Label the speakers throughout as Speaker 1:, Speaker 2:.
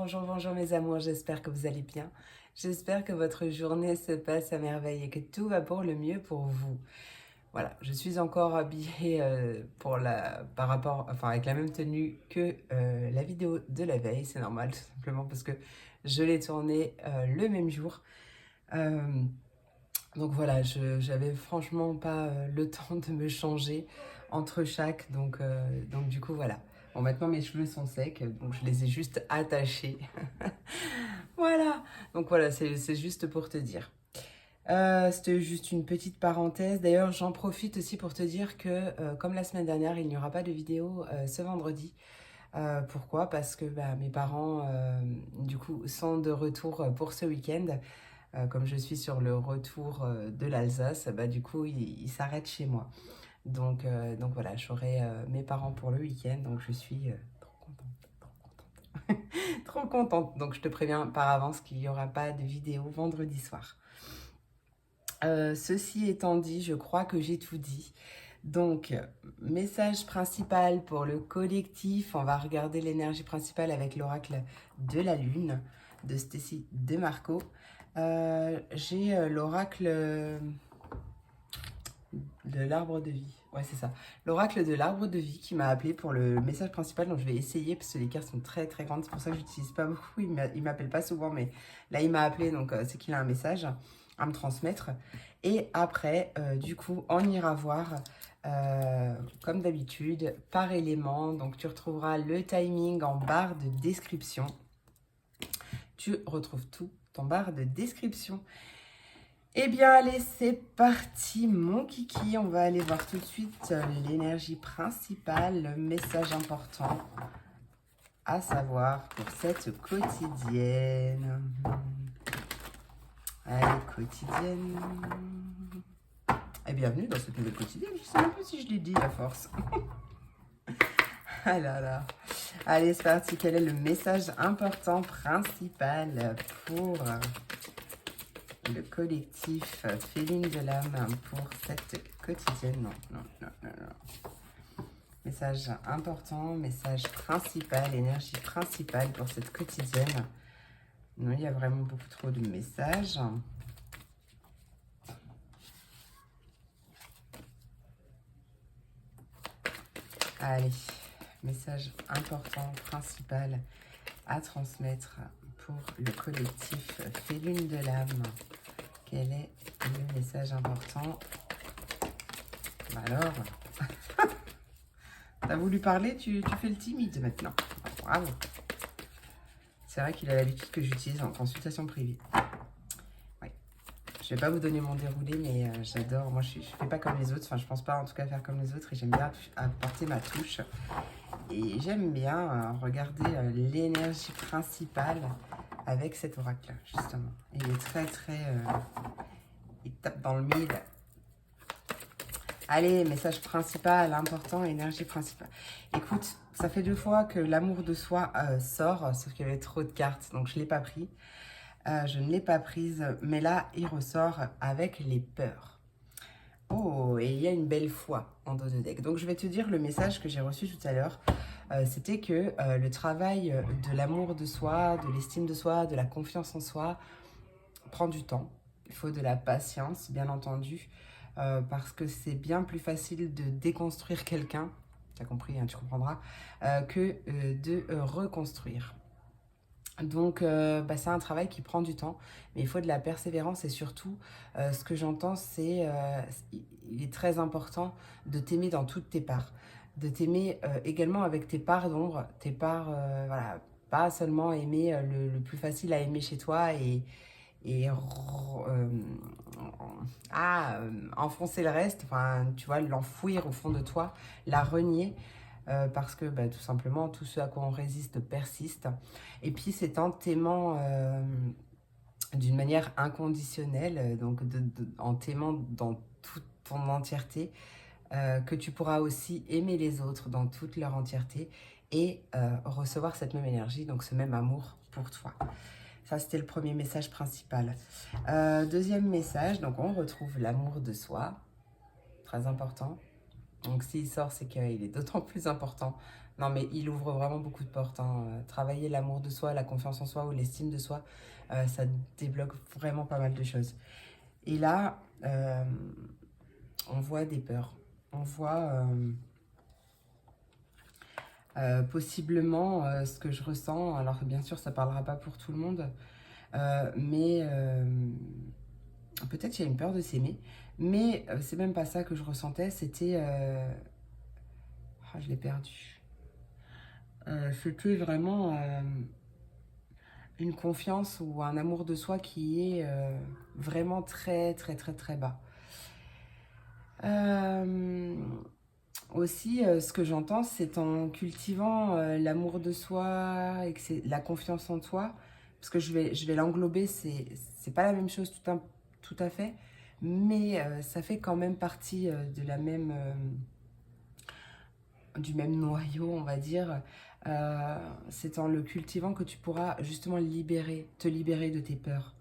Speaker 1: Bonjour, bonjour mes amours, j'espère que vous allez bien. J'espère que votre journée se passe à merveille et que tout va pour le mieux pour vous. Voilà, je suis encore habillée par rapport, enfin avec la même tenue que la vidéo de la veille, c'est normal tout simplement parce que je l'ai tournée le même jour. Euh, donc voilà, j'avais franchement pas le temps de me changer entre chaque, donc du coup voilà. Bon, maintenant mes cheveux sont secs, donc je les ai juste attachés. Voilà, donc voilà, c'est juste pour te dire. C'était juste une petite parenthèse. D'ailleurs, j'en profite aussi pour te dire que, comme la semaine dernière, il n'y aura pas de vidéo ce vendredi. Pourquoi? Parce que bah, mes parents, du coup, sont de retour pour ce week-end. Comme je suis sur le retour de l'Alsace, bah, du coup, ils s'arrêtent chez moi. Donc voilà, j'aurai mes parents pour le week-end, donc je suis trop contente, trop contente. Trop contente. Donc je te préviens par avance qu'il n'y aura pas de vidéo vendredi soir. Ceci étant dit, je crois que j'ai tout dit. Donc, message principal pour le collectif. On va regarder l'énergie principale avec l'oracle de la Lune de Stacy DeMarco. J'ai l'oracle de l'arbre de vie. Ouais, c'est ça. L'oracle de l'arbre de vie qui m'a appelé pour le message principal. Donc, je vais essayer parce que les cartes sont très très grandes. C'est pour ça que je n'utilise pas beaucoup. Il m'appelle pas souvent, mais là, il m'a appelé. Donc, c'est qu'il a un message à me transmettre. Et après, du coup, on ira voir, comme d'habitude, par élément. Donc, tu retrouveras le timing en barre de description. Tu retrouves tout en barre de description. Eh bien, allez, c'est parti, mon kiki. On va aller voir tout de suite l'énergie principale, le message important à savoir pour cette quotidienne. Allez, quotidienne. Et bienvenue dans cette nouvelle quotidienne. Je ne sais même pas si je l'ai dit à force. Ah là là. Allez, c'est parti. Quel est le message important principal pour le collectif Féline de l'âme pour cette quotidienne? Non. Message important, message principal, énergie principale pour cette quotidienne. Non, il y a vraiment beaucoup trop de messages. Allez, message important, principal à transmettre pour le collectif Féline de l'âme. Quel est le message important? Alors, t'as voulu parler, tu fais le timide maintenant. Bravo. C'est vrai qu'il a l'habitude que j'utilise en consultation privée. Ouais. Je vais pas vous donner mon déroulé, mais j'adore. Moi, je fais pas comme les autres. Enfin, je pense pas en tout cas faire comme les autres. Et j'aime bien apporter ma touche. Et j'aime bien regarder l'énergie principale avec cet oracle, justement. Il est très, très... il tape dans le mille. Allez, message principal, important, énergie principale. Écoute, ça fait 2 fois que l'amour de soi sort, sauf qu'il y avait trop de cartes, donc je ne l'ai pas pris. Je ne l'ai pas prise, mais là, il ressort avec les peurs. Oh, et il y a une belle foi en dos de deck. Donc, je vais te dire le message que j'ai reçu tout à l'heure. C'était que le travail de l'amour de soi, de l'estime de soi, de la confiance en soi, prend du temps. Il faut de la patience, bien entendu, parce que c'est bien plus facile de déconstruire quelqu'un, tu as compris, hein, tu comprendras, que de reconstruire. Donc, c'est un travail qui prend du temps, mais il faut de la persévérance et surtout, ce que j'entends, c'est il est très important de t'aimer dans toutes tes parts, de t'aimer également avec tes parts d'ombre, tes parts, voilà, pas seulement aimer le plus facile à aimer chez toi et enfoncer le reste, enfin, tu vois, l'enfouir au fond de toi, la renier, parce que bah, tout simplement, tout ce à quoi on résiste persiste. Et puis, c'est en t'aimant d'une manière inconditionnelle, donc en t'aimant dans toute ton entièreté, que tu pourras aussi aimer les autres dans toute leur entièreté et recevoir cette même énergie, donc ce même amour pour toi. Ça, c'était le premier message principal. Deuxième message, donc on retrouve l'amour de soi, très important. Donc s'il sort, c'est qu'il est d'autant plus important Non, mais il ouvre vraiment beaucoup de portes, hein. Travailler l'amour de soi, la confiance en soi ou l'estime de soi, ça débloque vraiment pas mal de choses. Et là, on voit des peurs. On voit possiblement ce que je ressens. Alors bien sûr, ça ne parlera pas pour tout le monde, mais peut-être il y a une peur de s'aimer. Mais c'est même pas ça que je ressentais, c'était... je l'ai perdu. C'était vraiment une confiance ou un amour de soi qui est vraiment très très très très bas. Aussi, ce que j'entends, c'est en cultivant l'amour de soi et que c'est la confiance en toi, parce que je vais l'englober, c'est pas la même chose tout à fait, mais ça fait quand même partie de la même, du même noyau, on va dire. C'est en le cultivant que tu pourras justement te libérer de tes peurs,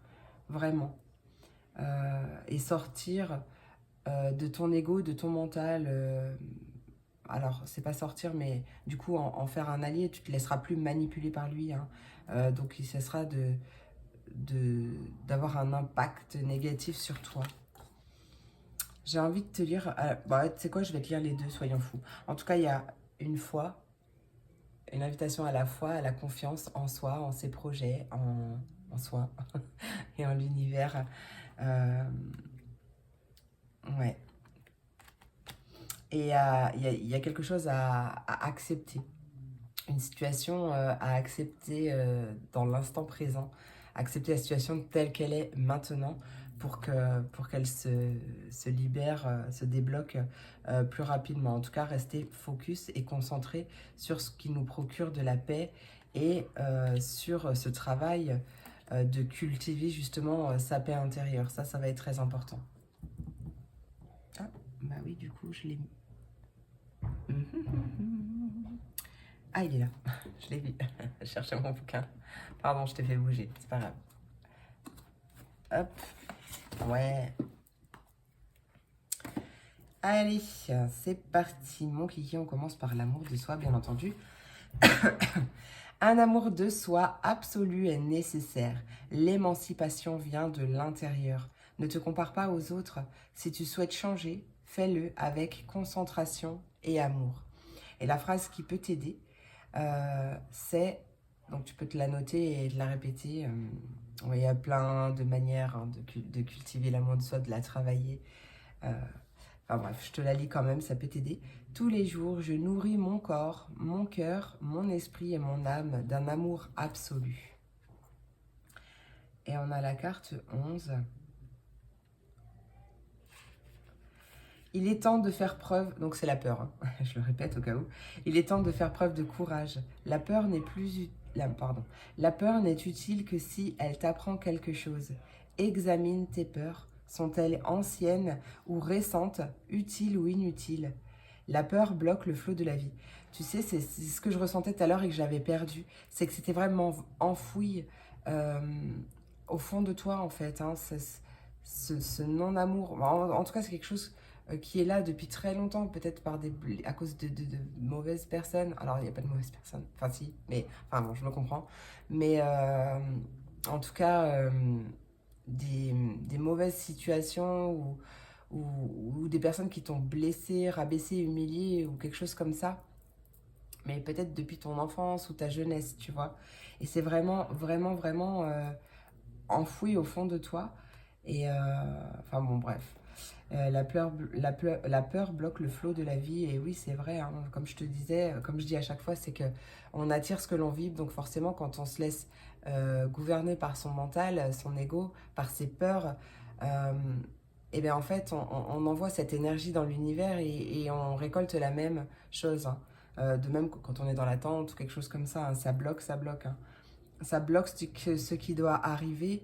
Speaker 1: vraiment. Et sortir de ton ego, de ton mental. Alors, c'est pas sortir, mais du coup, en faire un allié, tu te laisseras plus manipuler par lui, hein. Donc, il cessera d'avoir un impact négatif sur toi. J'ai envie de te lire... bah, tu sais quoi, je vais te lire les deux, soyons fous. En tout cas, il y a une foi, une invitation à la foi, à la confiance en soi, en ses projets, en soi et en l'univers. Ouais. Et il y a quelque chose à accepter. Une situation à accepter dans l'instant présent. Accepter la situation telle qu'elle est maintenant pour qu'elle se libère, se débloque plus rapidement. En tout cas, rester focus et concentré sur ce qui nous procure de la paix et sur ce travail de cultiver justement sa paix intérieure. Ça va être très important. Ah, bah oui, du coup, je l'ai mis. Ah, il est là. Je l'ai vu. Je cherchais mon bouquin. Pardon, je t'ai fait bouger. C'est pas grave. Hop. Ouais. Allez, c'est parti. Mon kiki, on commence par l'amour de soi, bien entendu. Un amour de soi absolu est nécessaire. L'émancipation vient de l'intérieur. Ne te compare pas aux autres. Si tu souhaites changer, fais-le avec concentration et amour. Et la phrase qui peut t'aider, c'est, donc tu peux te la noter et de la répéter. Il y a plein de manières hein, de cultiver l'amour de soi, de la travailler. Enfin bref, je te la lis quand même, ça peut t'aider. Tous les jours, je nourris mon corps, mon cœur, mon esprit et mon âme d'un amour absolu. Et on a la carte 11. Il est temps de faire preuve, donc c'est la peur, hein, je le répète au cas où. Il est temps de faire preuve de courage. La peur n'est utile que si elle t'apprend quelque chose. Examine tes peurs. Sont-elles anciennes ou récentes, utiles ou inutiles? La peur bloque le flot de la vie. Tu sais, c'est ce que je ressentais tout à l'heure et que j'avais perdu. C'est que c'était vraiment enfoui euh, au fond de toi, en fait. Hein, ce non-amour. En tout cas, c'est quelque chose qui est là depuis très longtemps, peut-être à cause de mauvaises personnes. Alors, il n'y a pas de mauvaises personnes. Enfin, si, mais... Enfin, bon, je me comprends. Mais en tout cas, des mauvaises situations ou des personnes qui t'ont blessé, rabaissé, humilié ou quelque chose comme ça. Mais peut-être depuis ton enfance ou ta jeunesse, tu vois. Et c'est vraiment, vraiment, vraiment enfoui au fond de toi. Et enfin bon, bref. La peur bloque le flot de la vie. Et oui, c'est vrai, hein, comme je te disais, comme je dis à chaque fois, c'est que on attire ce que l'on vibre. Donc forcément, quand on se laisse gouverner par son mental, son ego, par ses peurs, et bien en fait, on envoie cette énergie dans l'univers et on récolte la même chose. Hein. De même que quand on est dans l'attente ou quelque chose comme ça, hein, ça bloque, ça bloque. Hein. Ça bloque ce qui doit arriver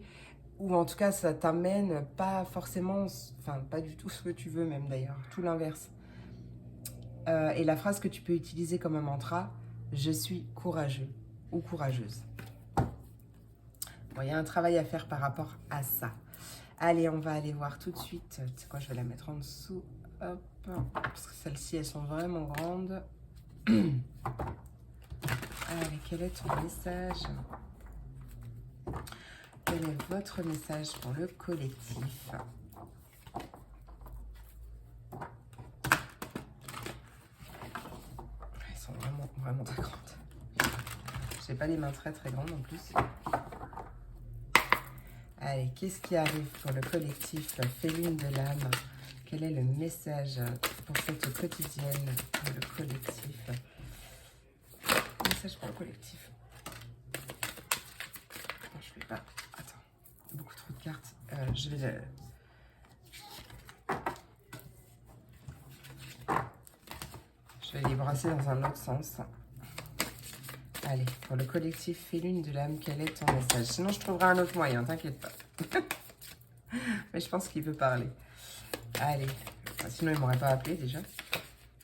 Speaker 1: ou en tout cas ça t'amène pas forcément, enfin pas du tout ce que tu veux même d'ailleurs, tout l'inverse. Et la phrase que tu peux utiliser comme un mantra, je suis courageux ou courageuse. Bon, il y a un travail à faire par rapport à ça. Allez, on va aller voir tout de suite. Tu sais quoi, je vais la mettre en dessous. Hop, parce que celles-ci, elles sont vraiment grandes. Allez, quel est ton message? Quel est votre message pour le collectif? Elles sont vraiment très grandes. Je n'ai pas les mains très grandes en plus. Allez, qu'est-ce qui arrive pour le collectif Féline de l'âme? Quel est le message pour cette quotidienne pour le collectif? Message pour le collectif. Non, je ne vais pas. Attends, beaucoup trop de cartes. Je vais les brasser dans un autre sens. Allez, pour le collectif Félune de l'âme, quel est ton message? Sinon, je trouverai un autre moyen, t'inquiète pas. Mais je pense qu'il veut parler. Allez, sinon il ne m'aurait pas appelé déjà.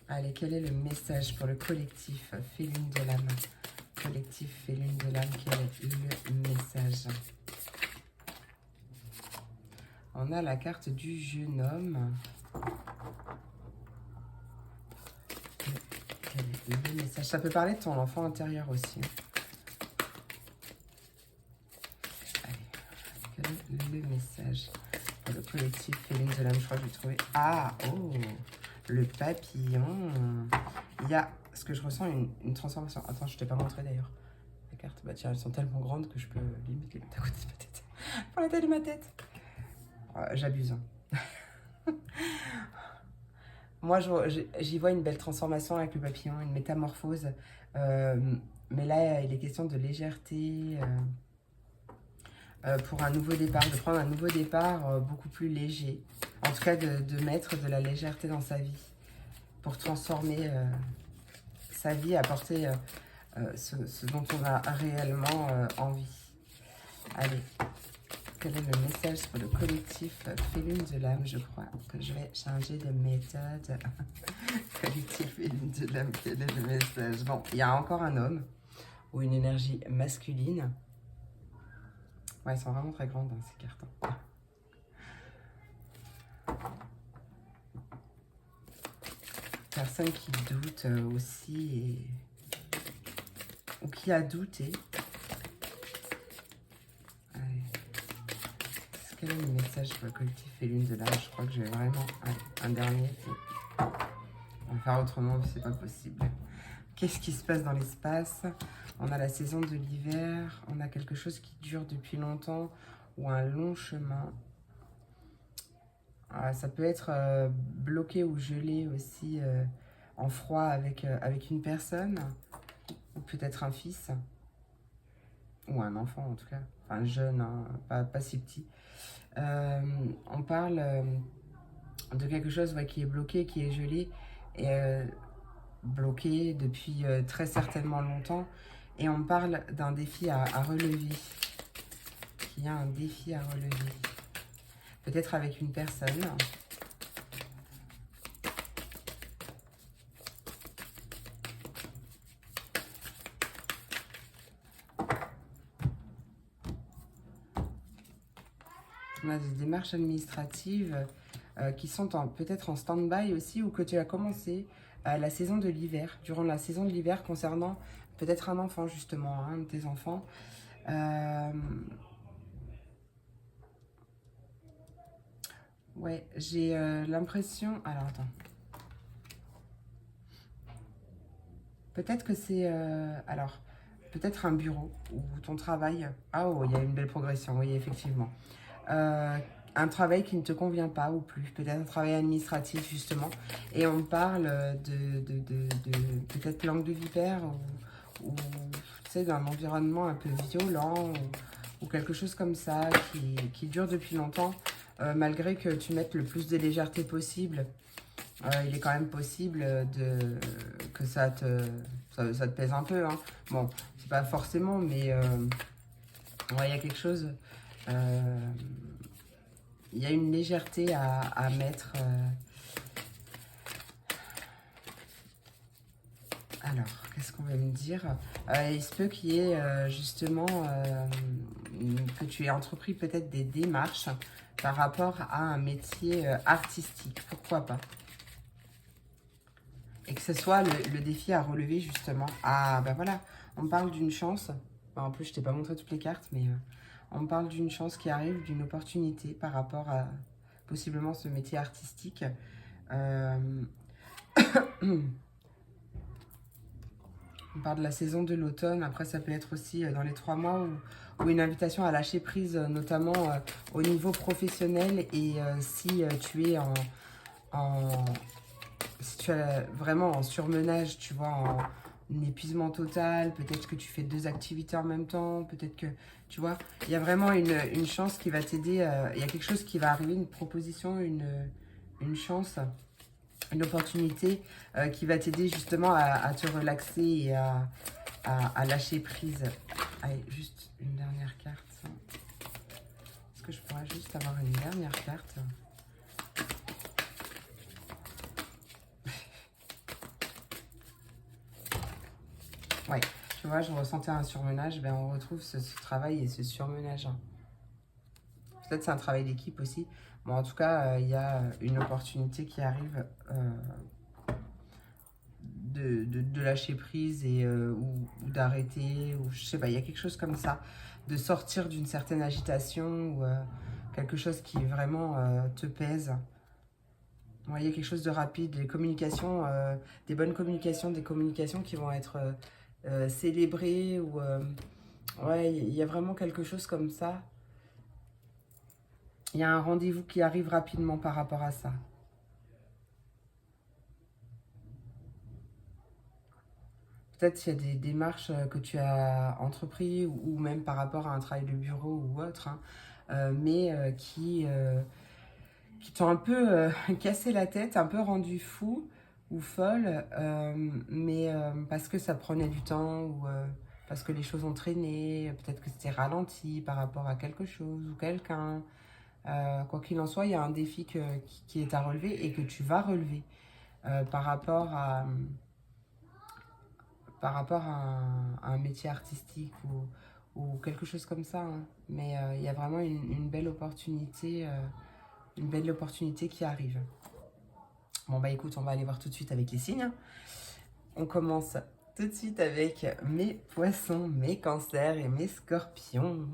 Speaker 1: Allez, quel est le message pour le collectif Félune de l'âme? Collectif Félune de l'âme, quel est le message? On a la carte du jeune homme. Quel est le message? Ça peut parler de ton enfant intérieur aussi. Allez, quel est le message pour le collectif Féline de l'âme? Je crois que je vais trouver. Ah, oh, le papillon. Il y a, ce que je ressens, une transformation. Attends, je ne t'ai pas montré d'ailleurs. Les cartes, bah tiens, elles sont tellement grandes que je peux limite les mettre à côté de ma tête. Pour la taille de ma tête. J'abuse. Hein. Moi, j'y vois une belle transformation avec le papillon, une métamorphose. Mais là, il est question de légèreté pour un nouveau départ, de prendre un nouveau départ beaucoup plus léger. En tout cas, de mettre de la légèreté dans sa vie pour transformer sa vie, apporter ce dont on a réellement envie. Allez. Quel est le message pour le collectif Féline de l'âme? Je crois que je vais changer de méthode. Collectif Féline de l'âme, quel est le message? Bon, il y a encore un homme ou une énergie masculine. Ouais, elles sont vraiment très grandes, hein, ces cartes. Personne qui doute aussi ou qui a douté. Quel est le message pour le collectif Félune de l'âme? Je crois que je vais vraiment... Allez, un dernier. On va faire autrement, c'est pas possible. Qu'est-ce qui se passe dans l'espace? On a la saison de l'hiver. On a quelque chose qui dure depuis longtemps ou un long chemin. Ça peut être bloqué ou gelé aussi en froid avec une personne. Ou peut-être un fils. Ou un enfant en tout cas. Enfin jeune, hein, pas si petit. On parle de quelque chose qui est bloqué, qui est gelé, et bloqué depuis très certainement longtemps. Et on parle d'un défi à relever. Il y a un défi à relever. Peut-être avec une personne. On a des démarches administratives qui sont peut-être en stand-by aussi, ou que tu as commencé la saison de l'hiver, durant la saison de l'hiver, concernant peut-être un enfant justement, un de tes enfants. Ouais, j'ai l'impression... Alors, attends. Peut-être que c'est... alors, peut-être un bureau ou ton travail. Ah, oh, il y a une belle progression, oui, effectivement. Un travail qui ne te convient pas ou plus, peut-être un travail administratif justement, et on parle de peut-être langue de vipère ou tu sais, d'un environnement un peu violent ou quelque chose comme ça qui dure depuis longtemps, malgré que tu mettes le plus de légèreté possible. Il est quand même possible que ça te pèse un peu, hein. Bon, c'est pas forcément, mais ouais, il y a quelque chose... il y a une légèreté à mettre. Alors, qu'est-ce qu'on va me dire? Il se peut qu'il y ait justement que tu aies entrepris peut-être des démarches par rapport à un métier artistique. Pourquoi pas? Et que ce soit le défi à relever, justement. Ah, ben voilà, on me parle d'une chance. Bah, en plus, je t'ai pas montré toutes les cartes, mais on me parle d'une chance qui arrive, d'une opportunité par rapport à possiblement ce métier artistique. On parle de la saison de l'automne. Après, ça peut être aussi dans les 3 mois ou une invitation à lâcher prise, notamment au niveau professionnel. Et si tu es si tu es vraiment en surmenage, tu vois, en épuisement total, peut-être que tu fais 2 activités en même temps, peut-être que, tu vois, il y a vraiment une chance qui va t'aider, il y a quelque chose qui va arriver, une proposition, une chance, une opportunité qui va t'aider justement à te relaxer et à lâcher prise. Allez, juste une dernière carte. Est-ce que je pourrais juste avoir une dernière carte ? Ouais, tu vois, je ressentais un surmenage, ben on retrouve ce travail et ce surmenage. Peut-être c'est un travail d'équipe aussi. Bon, en tout cas, il y a une opportunité qui arrive de lâcher prise et, ou d'arrêter, ou je sais pas, il y a quelque chose comme ça, de sortir d'une certaine agitation ou quelque chose qui vraiment te pèse. Bon, il y a quelque chose de rapide, des communications, des bonnes communications, des communications qui vont être célébrées ou ouais, il y a vraiment quelque chose comme ça. Il y a un rendez-vous qui arrive rapidement par rapport à ça. Peut-être qu'il y a des démarches que tu as entrepris ou même par rapport à un travail de bureau ou autre, hein, mais qui t'ont un peu cassé la tête, un peu rendu fou ou folle, mais parce que ça prenait du temps ou parce que les choses ont traîné, peut-être que c'était ralenti par rapport à quelque chose ou quelqu'un. Quoi qu'il en soit, il y a un défi qui est à relever et que tu vas relever par rapport à un métier artistique ou quelque chose comme ça, hein. Mais il y a vraiment une belle opportunité qui arrive. Bon bah écoute, on va aller voir tout de suite avec les signes. On commence tout de suite avec mes poissons, mes cancers et mes scorpions.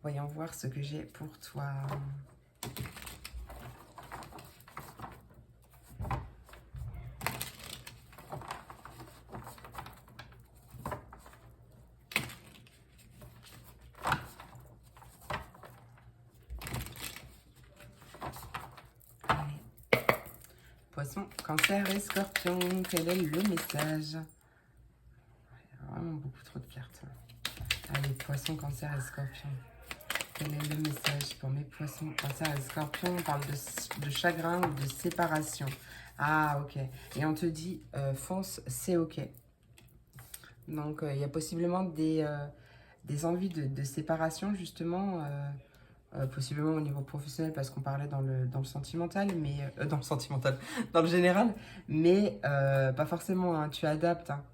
Speaker 1: Voyons voir ce que j'ai pour toi. Poisson, cancer et scorpion, quel est le message? Il y a vraiment beaucoup trop de cartes. Allez, poisson, cancer et scorpion. Quel est le message pour mes poissons, cancer et scorpion? On parle de chagrin ou de séparation. Ah, ok. Et on te dit, fonce, c'est ok. Donc, il y a possiblement des envies de séparation, justement, possiblement au niveau professionnel, parce qu'on parlait dans le sentimental, mais dans le sentimental, dans le général, mais pas forcément, hein, tu adaptes, hein.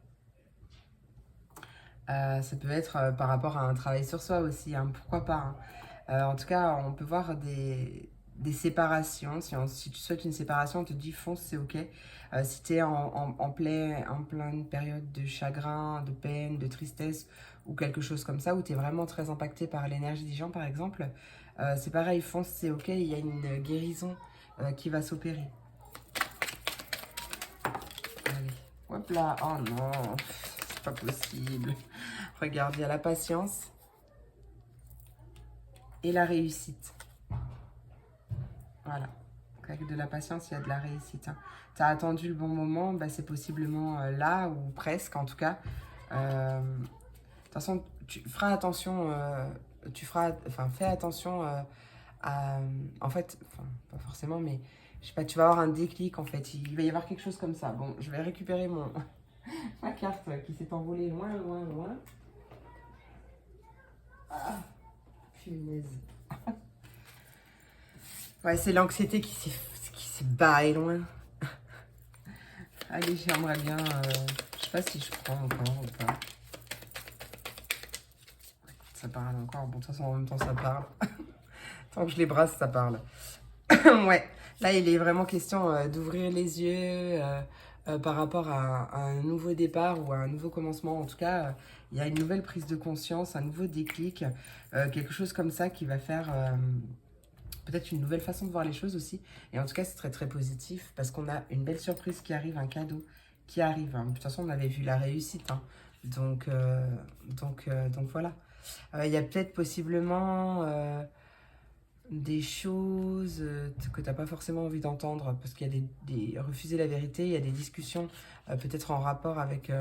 Speaker 1: Ça peut être par rapport à un travail sur soi aussi, hein, pourquoi pas, hein. En tout cas, on peut voir des séparations. Si tu souhaites une séparation, on te dit fonce, c'est ok. Si tu es en pleine période de chagrin, de peine, de tristesse ou quelque chose comme ça, où tu es vraiment très impacté par l'énergie des gens, par exemple, c'est pareil, fonce, c'est ok. Il y a une guérison qui va s'opérer. Allez, hop là. Oh non, c'est pas possible. Regarde, il y a la patience et la réussite. Voilà. Avec de la patience, il y a de la réussite, hein. Tu as attendu le bon moment, bah, c'est possiblement là, ou presque en tout cas. De toute façon, tu feras attention, fais attention à... En fait, pas forcément, mais je sais pas, tu vas avoir un déclic en fait. Il va y avoir quelque chose comme ça. Bon, je vais récupérer ma carte qui s'est envolée loin, loin, loin. Ah, punaise. Ouais, c'est l'anxiété qui s'est barrée loin. Allez, j'aimerais bien... je sais pas si je prends encore ou pas. Ça parle encore. Bon, de toute façon, en même temps, ça parle. Tant que je les brasse, ça parle. Ouais, là, il est vraiment question d'ouvrir les yeux, par rapport à un nouveau départ ou à un nouveau commencement. En tout cas, il y a une nouvelle prise de conscience, un nouveau déclic, quelque chose comme ça qui va faire peut-être une nouvelle façon de voir les choses aussi. Et en tout cas, c'est très très positif parce qu'on a une belle surprise qui arrive, un cadeau qui arrive, hein. De toute façon, on avait vu la réussite, hein. Donc voilà. Il y a peut-être possiblement des choses que tu n'as pas forcément envie d'entendre parce qu'il y a refuser la vérité, il y a des discussions peut-être en rapport avec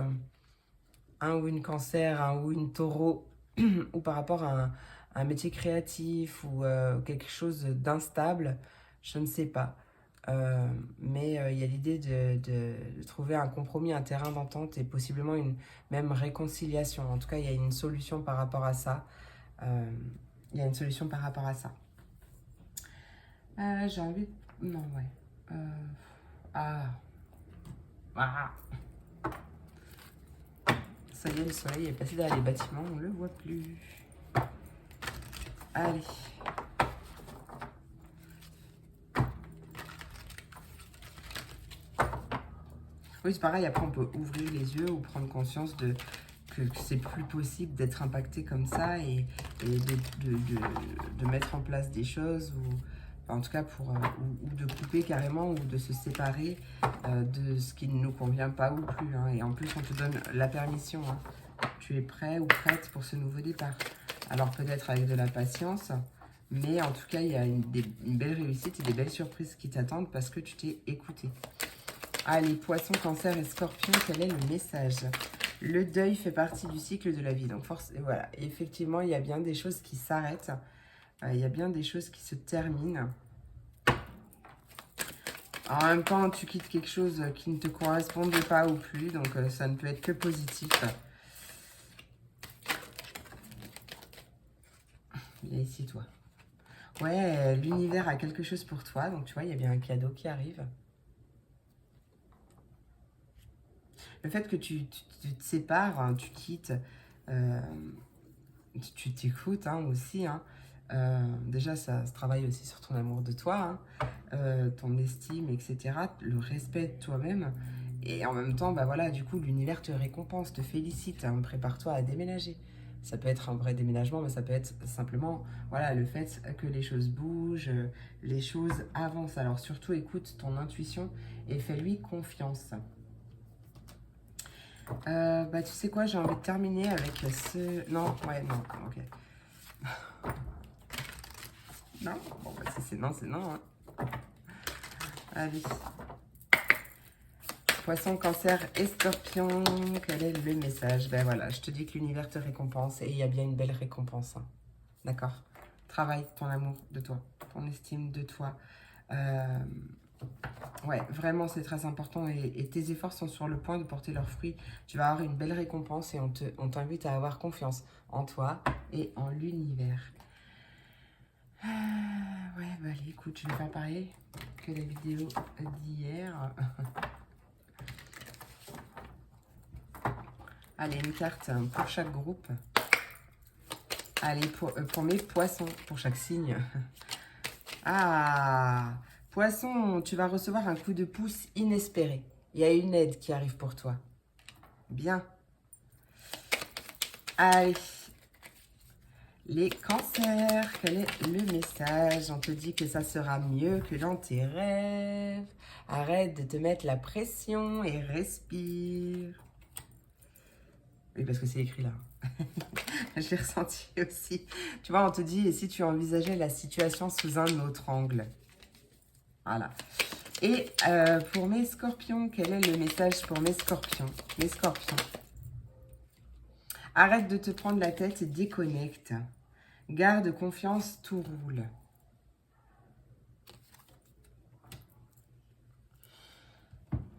Speaker 1: un ou une cancer, un ou une taureau ou par rapport à un métier créatif ou quelque chose d'instable, je ne sais pas. Mais il y a l'idée de trouver un compromis, un terrain d'entente et possiblement une même réconciliation. En tout cas, il y a une solution par rapport à ça. Il y a une solution par rapport à ça. J'ai envie de... Non, ouais. Ah. Ah. Ça y est, le soleil est passé derrière les bâtiments, on ne le voit plus. Allez. Oui, c'est pareil, après on peut ouvrir les yeux ou prendre conscience que c'est plus possible d'être impacté comme ça et de mettre en place des choses ou en tout cas ou de couper carrément ou de se séparer de ce qui ne nous convient pas ou plus, hein. Et en plus, on te donne la permission, hein. Tu es prêt ou prête pour ce nouveau départ. Alors peut-être avec de la patience, mais en tout cas, il y a une belle réussite et des belles surprises qui t'attendent parce que tu t'es écouté. Allez, poisson, cancer et scorpion, quel est le message? Le deuil fait partie du cycle de la vie. Donc, voilà, effectivement, il y a bien des choses qui s'arrêtent. Il y a bien des choses qui se terminent. En même temps, tu quittes quelque chose qui ne te correspondait pas ou plus. Donc, ça ne peut être que positif. Viens ici, toi. Ouais, l'univers a quelque chose pour toi. Donc, tu vois, il y a bien un cadeau qui arrive. Le fait que tu te sépares, hein, tu quittes, tu t'écoutes, hein, aussi, hein. Déjà, ça se travaille aussi sur ton amour de toi, hein, ton estime, etc. Le respect de toi-même. Et en même temps, bah voilà, du coup, l'univers te récompense, te félicite, hein, prépare-toi à déménager. Ça peut être un vrai déménagement, mais ça peut être simplement voilà, le fait que les choses bougent, les choses avancent. Alors surtout, écoute ton intuition et fais-lui confiance. Bah tu sais quoi, j'ai envie de terminer avec ce... Non, ouais, non, ok. Non, bon bah si c'est non, c'est non, hein. Allez. Poisson, cancer et scorpion, quel est le message? Ben voilà, je te dis que l'univers te récompense et il y a bien une belle récompense, hein. D'accord? Travaille ton amour de toi, ton estime de toi. Ouais, vraiment, c'est très important et tes efforts sont sur le point de porter leurs fruits. Tu vas avoir une belle récompense et on t'invite à avoir confiance en toi et en l'univers. Ouais, bah allez, écoute, je vais faire pareil que la vidéo d'hier. Allez, une carte pour chaque groupe. Allez, pour mes poissons, pour chaque signe. Ah, poisson, tu vas recevoir un coup de pouce inespéré. Il y a une aide qui arrive pour toi. Bien. Allez. Les cancers, quel est le message? On te dit que ça sera mieux que dans tes rêves. Arrête de te mettre la pression et respire. Oui, parce que c'est écrit là. Je l'ai ressenti aussi. Tu vois, on te dit, et si tu envisageais la situation sous un autre angle? Voilà. Et pour mes scorpions, quel est le message pour mes scorpions? Mes scorpions. Arrête de te prendre la tête et déconnecte. Garde confiance, tout roule.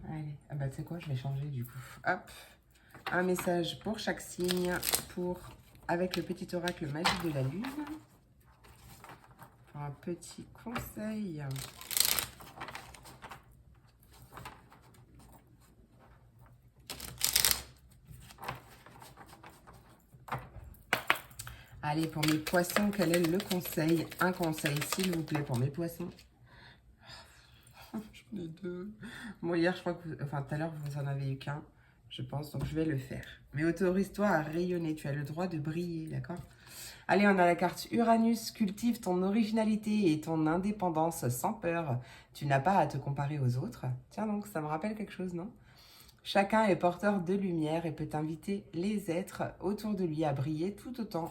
Speaker 1: Allez, ah bah tu sais quoi, je vais changer du coup. Hop, un message pour chaque signe, avec le petit oracle magique de la lune. Pour un petit conseil. Allez, pour mes poissons, quel est le conseil? Un conseil, s'il vous plaît, pour mes poissons. Je Les deux. Bon, hier, je crois que enfin, tout à l'heure, vous en avez eu qu'un, je pense, donc je vais le faire. Mais autorise-toi à rayonner, tu as le droit de briller, d'accord? Allez, on a la carte Uranus. Cultive ton originalité et ton indépendance sans peur. Tu n'as pas à te comparer aux autres. Tiens donc, ça me rappelle quelque chose, non? Chacun est porteur de lumière et peut inviter les êtres autour de lui à briller tout autant.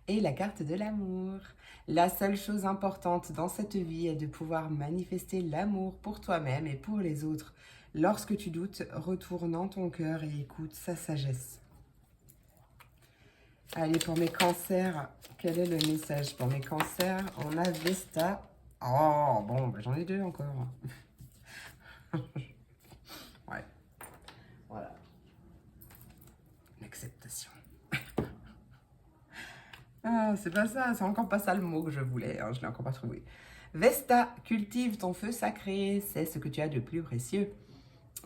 Speaker 1: Et la carte de l'amour. La seule chose importante dans cette vie est de pouvoir manifester l'amour pour toi-même et pour les autres. Lorsque tu doutes, retourne en ton cœur et écoute sa sagesse. Allez, pour mes cancers, quel est le message pour mes cancers? On a Vesta. Oh, bon, bah, j'en ai deux encore. Ouais. Voilà. L'acceptation. Ah, c'est pas ça, c'est encore pas ça le mot que je voulais, hein, je l'ai encore pas trouvé. Vesta, cultive ton feu sacré, c'est ce que tu as de plus précieux.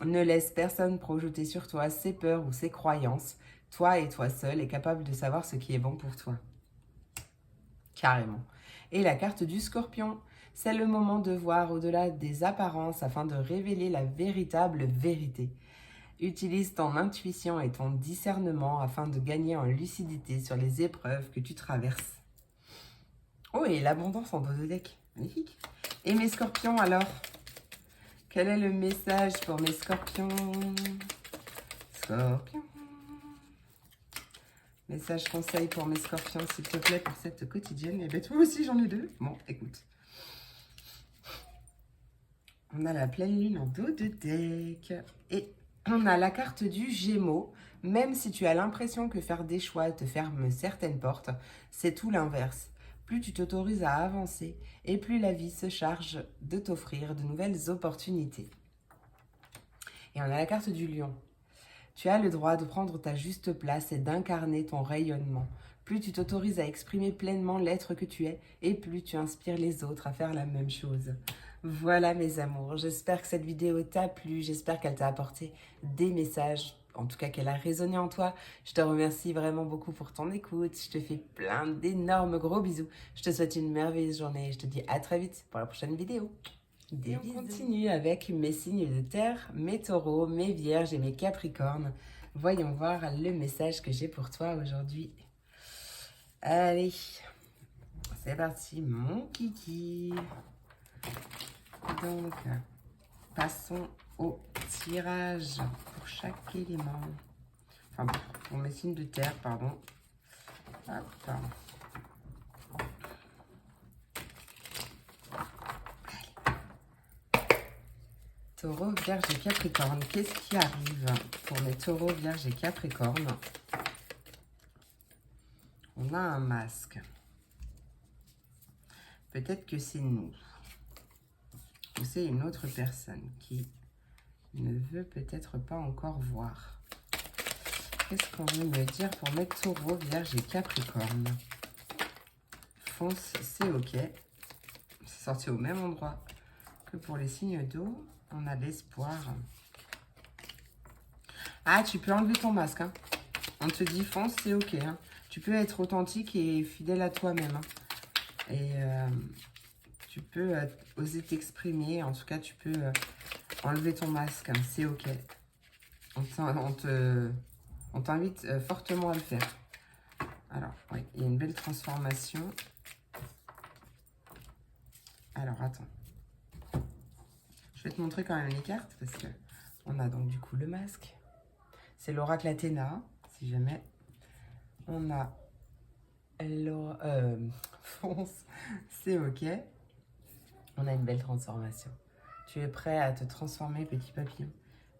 Speaker 1: Ne laisse personne projeter sur toi ses peurs ou ses croyances. Toi et toi seul est capable de savoir ce qui est bon pour toi. Carrément. Et la carte du Scorpion, c'est le moment de voir au-delà des apparences afin de révéler la véritable vérité. Utilise ton intuition et ton discernement afin de gagner en lucidité sur les épreuves que tu traverses. Oh, et l'abondance en dos de deck. Magnifique. Et mes scorpions, alors? Quel est le message pour mes scorpions? Scorpions. Message conseil pour mes scorpions, s'il te plaît, pour cette quotidienne. Et bien, toi aussi, j'en ai deux. Bon, écoute. On a la pleine lune en dos de deck. Et on a la carte du Gémeaux. Même si tu as l'impression que faire des choix te ferme certaines portes, c'est tout l'inverse. Plus tu t'autorises à avancer et plus la vie se charge de t'offrir de nouvelles opportunités. Et on a la carte du Lion. Tu as le droit de prendre ta juste place et d'incarner ton rayonnement. Plus tu t'autorises à exprimer pleinement l'être que tu es et plus tu inspires les autres à faire la même chose. Voilà mes amours, j'espère que cette vidéo t'a plu, j'espère qu'elle t'a apporté des messages, en tout cas qu'elle a résonné en toi. Je te remercie vraiment beaucoup pour ton écoute, je te fais plein d'énormes gros bisous. Je te souhaite une merveilleuse journée et je te dis à très vite pour la prochaine vidéo. Et on continue avec mes signes de terre, mes taureaux, mes vierges et mes capricornes. Voyons voir le message que j'ai pour toi aujourd'hui. Allez, c'est parti mon kiki. Donc, passons au tirage pour chaque élément. Enfin, pour mes signes de terre, pardon. Hop. Taureau, Vierge et Capricorne, qu'est-ce qui arrive pour mes taureaux, Vierge et Capricorne? On a un masque. Peut-être que c'est nous. Ou c'est une autre personne qui ne veut peut-être pas encore voir. Qu'est-ce qu'on veut me dire pour mes taureaux, Vierge et Capricorne? Fonce, c'est ok. C'est sorti au même endroit que pour les signes d'eau. On a l'espoir. Ah, tu peux enlever ton masque. Hein. On te dit fonce, c'est ok. Hein. Tu peux être authentique et fidèle à toi-même. Hein. Et tu peux oser t'exprimer. En tout cas, tu peux enlever ton masque. Hein. C'est ok. On t'invite fortement à le faire. Alors, oui, il y a une belle transformation. Alors, attends. Je vais te montrer quand même les cartes parce que on a donc du coup le masque. C'est l'oracle Athéna, si jamais. On a fonce, c'est ok. On a une belle transformation. Tu es prêt à te transformer, petit papillon,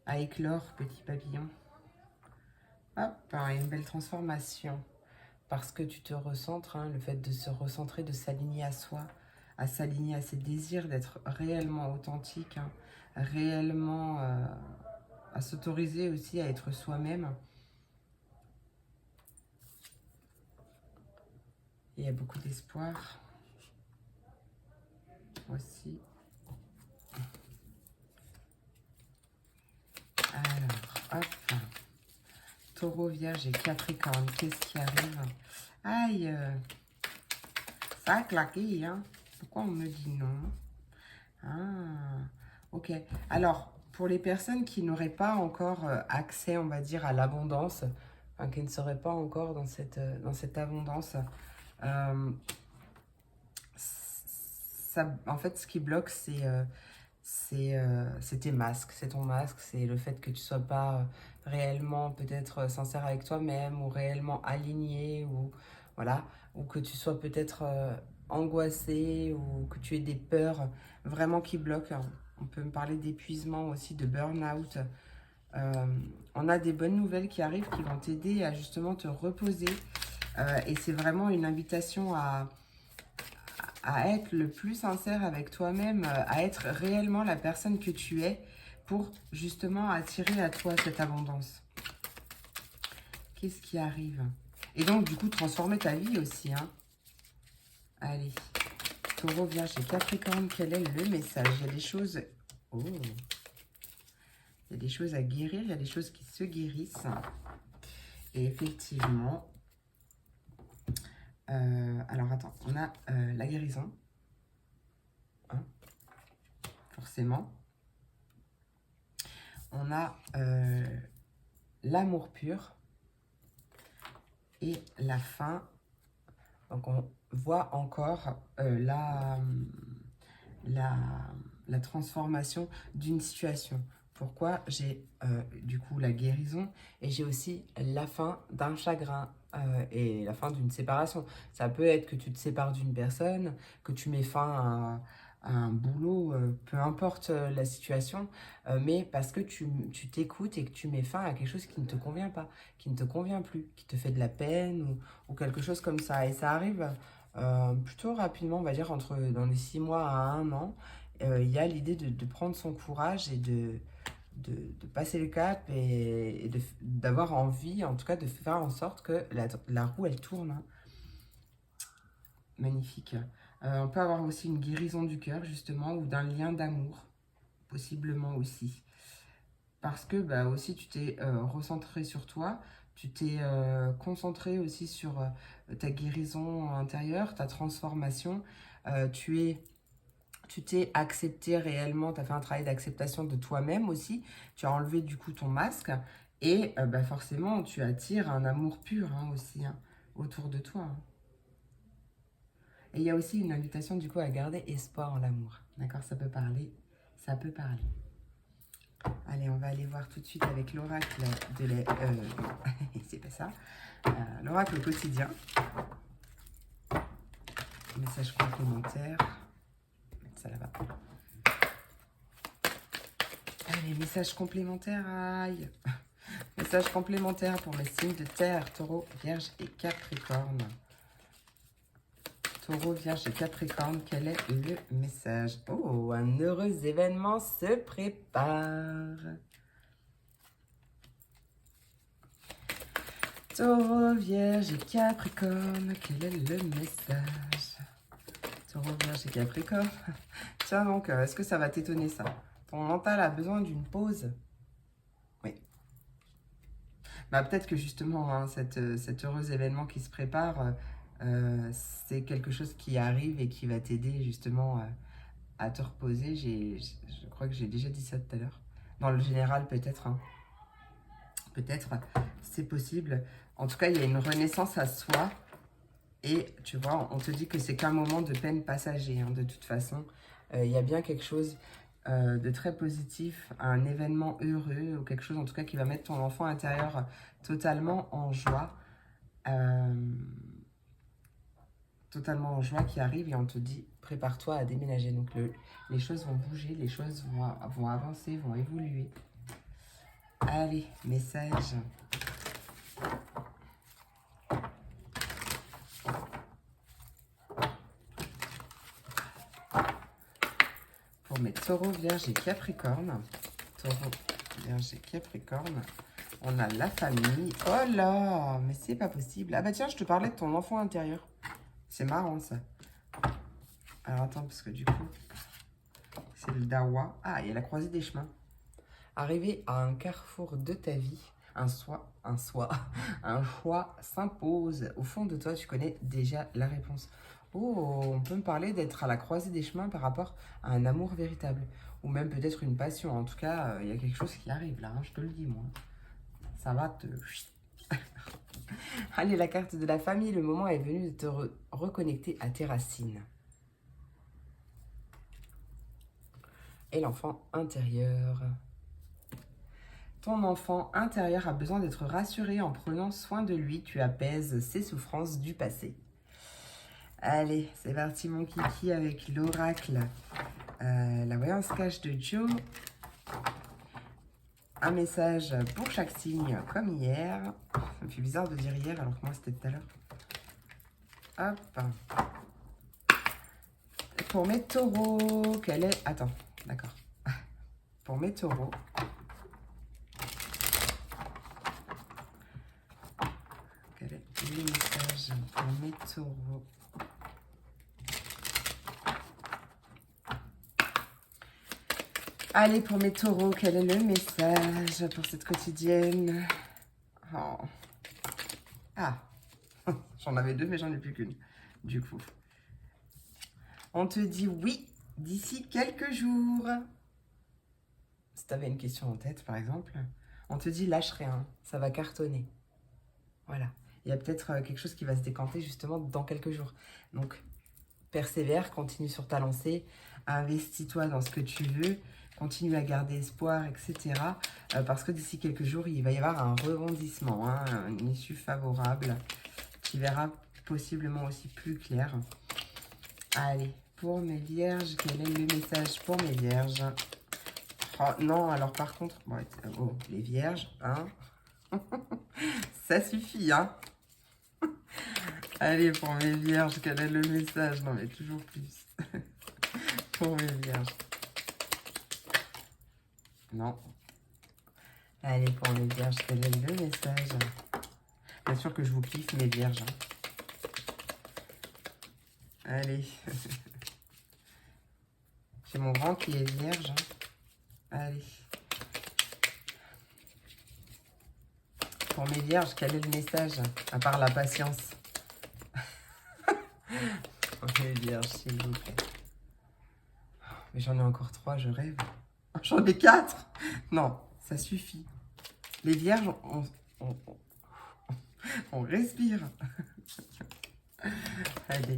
Speaker 1: à éclore, petit papillon. Hop, hein, une belle transformation. Parce que tu te recentres, hein, le fait de se recentrer, de s'aligner à soi, à s'aligner à ses désirs, d'être réellement authentique, hein, réellement à s'autoriser aussi à être soi-même. Il y a beaucoup d'espoir aussi. Alors, hop. Taureau, Vierge et Capricorne, qu'est-ce qui arrive? Aïe, ça a claqué, hein? Pourquoi on me dit non? Ah, ok. Alors, pour les personnes qui n'auraient pas encore accès, on va dire, à l'abondance, enfin, qui ne seraient pas encore dans cette abondance, euh, ça, en fait, ce qui bloque, c'est tes masques, c'est ton masque, c'est le fait que tu sois pas réellement peut-être sincère avec toi-même ou réellement aligné ou voilà, ou que tu sois peut-être angoissé ou que tu aies des peurs vraiment qui bloquent. On peut me parler d'épuisement aussi, de burn-out. Euh, on a des bonnes nouvelles qui arrivent qui vont t'aider à justement te reposer. Et c'est vraiment une invitation à être le plus sincère avec toi-même, à être réellement la personne que tu es pour justement attirer à toi cette abondance. Qu'est-ce qui arrive? Et donc, du coup, transformer ta vie aussi. Hein. Allez, Taureau, Vierge et Capricorne, quel est le message? Il y a des choses... Oh, il y a des choses à guérir, il y a des choses qui se guérissent. Et effectivement... alors, attends, on a la guérison. Hein, forcément. On a l'amour pur et la fin. Donc, on voit encore la transformation d'une situation. Pourquoi j'ai du coup la guérison et j'ai aussi la fin d'un chagrin et la fin d'une séparation. Ça peut être que tu te sépares d'une personne, que tu mets fin à un boulot, peu importe la situation, mais parce que tu t'écoutes et que tu mets fin à quelque chose qui ne te convient pas, qui ne te convient plus, qui te fait de la peine ou quelque chose comme ça. Et ça arrive plutôt rapidement, on va dire dans les 6 mois à 1 an. Il y a l'idée de prendre son courage et de passer le cap et d'avoir envie, en tout cas, de faire en sorte que la roue, elle tourne. Hein. Magnifique. On peut avoir aussi une guérison du cœur, justement, ou d'un lien d'amour, possiblement aussi. Parce que bah, aussi, tu t'es recentré sur toi, tu t'es concentré aussi sur ta guérison intérieure, ta transformation. Tu t'es accepté réellement, tu as fait un travail d'acceptation de toi-même aussi, tu as enlevé du coup ton masque et bah forcément tu attires un amour pur hein, aussi hein, autour de toi. Hein. Et il y a aussi une invitation du coup à garder espoir en l'amour. D'accord, ça peut parler, ça peut parler. Allez, on va aller voir tout de suite avec l'oracle de la... c'est pas ça. L'oracle quotidien. Message complémentaire. Ça là-bas. Allez, message complémentaire, aïe. Message complémentaire pour mes signes de terre, Taureau, Vierge et Capricorne. Taureau, Vierge et Capricorne, quel est le message? Oh, un heureux événement se prépare. Taureau, Vierge et Capricorne, quel est le message? Taureau, Vierge et Capricorne. Tiens donc, est-ce que ça va t'étonner ça? Ton mental a besoin d'une pause. Oui. Bah, peut-être que justement, hein, cet heureux événement qui se prépare, c'est quelque chose qui arrive et qui va t'aider justement à te reposer. Je crois que j'ai déjà dit ça tout à l'heure. Dans le général, peut-être. Hein. Peut-être, c'est possible. En tout cas, il y a une renaissance à soi. Et tu vois, on te dit que c'est qu'un moment de peine passager. Hein, de toute façon, il y a bien quelque chose de très positif, un événement heureux ou quelque chose en tout cas qui va mettre ton enfant intérieur totalement en joie. Totalement en joie qui arrive et on te dit prépare-toi à déménager. Donc les choses vont bouger, les choses vont avancer, vont évoluer. Allez, message. Pour mes taureaux, vierges et capricornes. Taureau, vierge et capricorne. On a la famille. Oh là, mais c'est pas possible. Ah bah tiens, je te parlais de ton enfant intérieur. C'est marrant ça. Alors attends, parce que du coup, c'est le dawa. Ah, il y a la croisée des chemins. Arriver à un carrefour de ta vie, un choix s'impose. Au fond de toi, tu connais déjà la réponse. Oh, on peut me parler d'être à la croisée des chemins par rapport à un amour véritable. Ou même peut-être une passion. En tout cas, il y a quelque chose qui arrive là, hein, je te le dis moi. Ça va te... Allez, la carte de la famille, le moment est venu de te reconnecter à tes racines. Et l'enfant intérieur. Ton enfant intérieur a besoin d'être rassuré en prenant soin de lui. Tu apaises ses souffrances du passé. Allez, c'est parti mon kiki avec l'oracle. La voyance cache de Joe. Un message pour chaque signe comme hier. Ça me fait bizarre de dire hier alors que moi c'était tout à l'heure. Hop. Pour mes taureaux, quel est... Attends, d'accord. Pour mes taureaux. Quel est le message pour mes taureaux? Allez, pour mes taureaux, quel est le message pour cette quotidienne? Oh. Ah, j'en avais deux, mais j'en ai plus qu'une, du coup. On te dit oui d'ici quelques jours. Si tu avais une question en tête, par exemple, on te dit lâche rien, ça va cartonner. Voilà. Il y a peut-être quelque chose qui va se décanter justement dans quelques jours. Donc, persévère, continue sur ta lancée, investis-toi dans ce que tu veux, continue à garder espoir, etc. Parce que d'ici quelques jours, il va y avoir un rebondissement, hein, une issue favorable. Tu verras possiblement aussi plus clair. Allez, pour mes vierges, quel est le message pour mes vierges? Oh, non, alors par contre, bon, oh, les vierges, hein, ça suffit, hein. Allez, pour mes vierges, quel est le message? Non, mais toujours plus. Pour mes vierges. Non. Allez, pour mes vierges, quel est le message? Bien sûr que je vous kiffe, mes vierges. Allez. J'ai mon grand qui est vierge. Allez. Pour mes vierges, quel est le message? À part la patience. Pour mes vierges, s'il vous plaît. Mais j'en ai encore 3, je rêve. J'en ai 4. Non, ça suffit. Les vierges, on respire. Allez.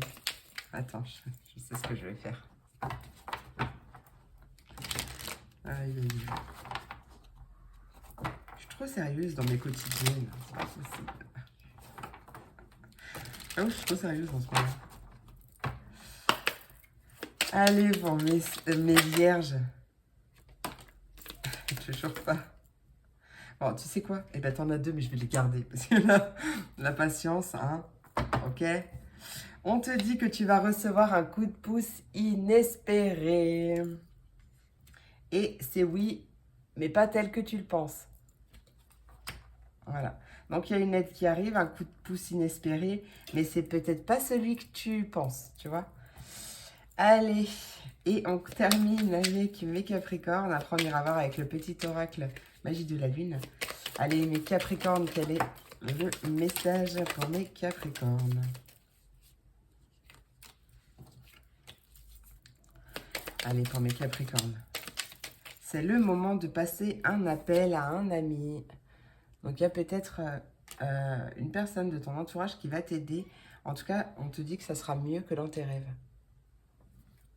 Speaker 1: Attends, je sais ce que je vais faire. Aïe, aïe, aïe. Je suis trop sérieuse dans mes quotidiennes. C'est pas possible. Ah oui, je suis trop sérieuse en ce moment. Allez, pour mes vierges. Toujours pas. Bon, tu sais quoi? Eh ben, t'en as 2, mais je vais les garder. Parce que là, la patience, hein. Ok? On te dit que tu vas recevoir un coup de pouce inespéré. Et c'est oui, mais pas tel que tu le penses. Voilà. Donc, il y a une aide qui arrive, un coup de pouce inespéré, mais c'est peut-être pas celui que tu penses, tu vois. Allez, et on termine avec mes Capricornes. Après, on ira voir avec le petit oracle Magie de la Lune. Allez, mes Capricornes, quel est le message pour mes Capricornes? Allez, pour mes Capricornes. C'est le moment de passer un appel à un ami. Donc, il y a peut-être une personne de ton entourage qui va t'aider. En tout cas, on te dit que ça sera mieux que dans tes rêves.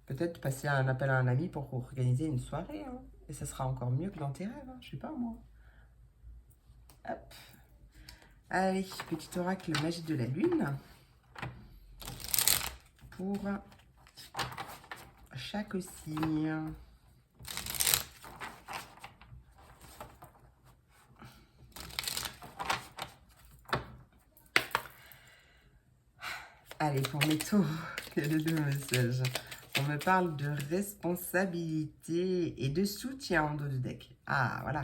Speaker 1: Peut-être passer un appel à un ami pour organiser une soirée. Hein. Et ça sera encore mieux que dans tes rêves. Hein. Je sais pas, moi. Hop. Allez, petit oracle Magie de la Lune. Pour chaque signe. Allez, pour mes taureaux, quel est le message? On me parle de responsabilité et de soutien en dos de deck. Ah, voilà.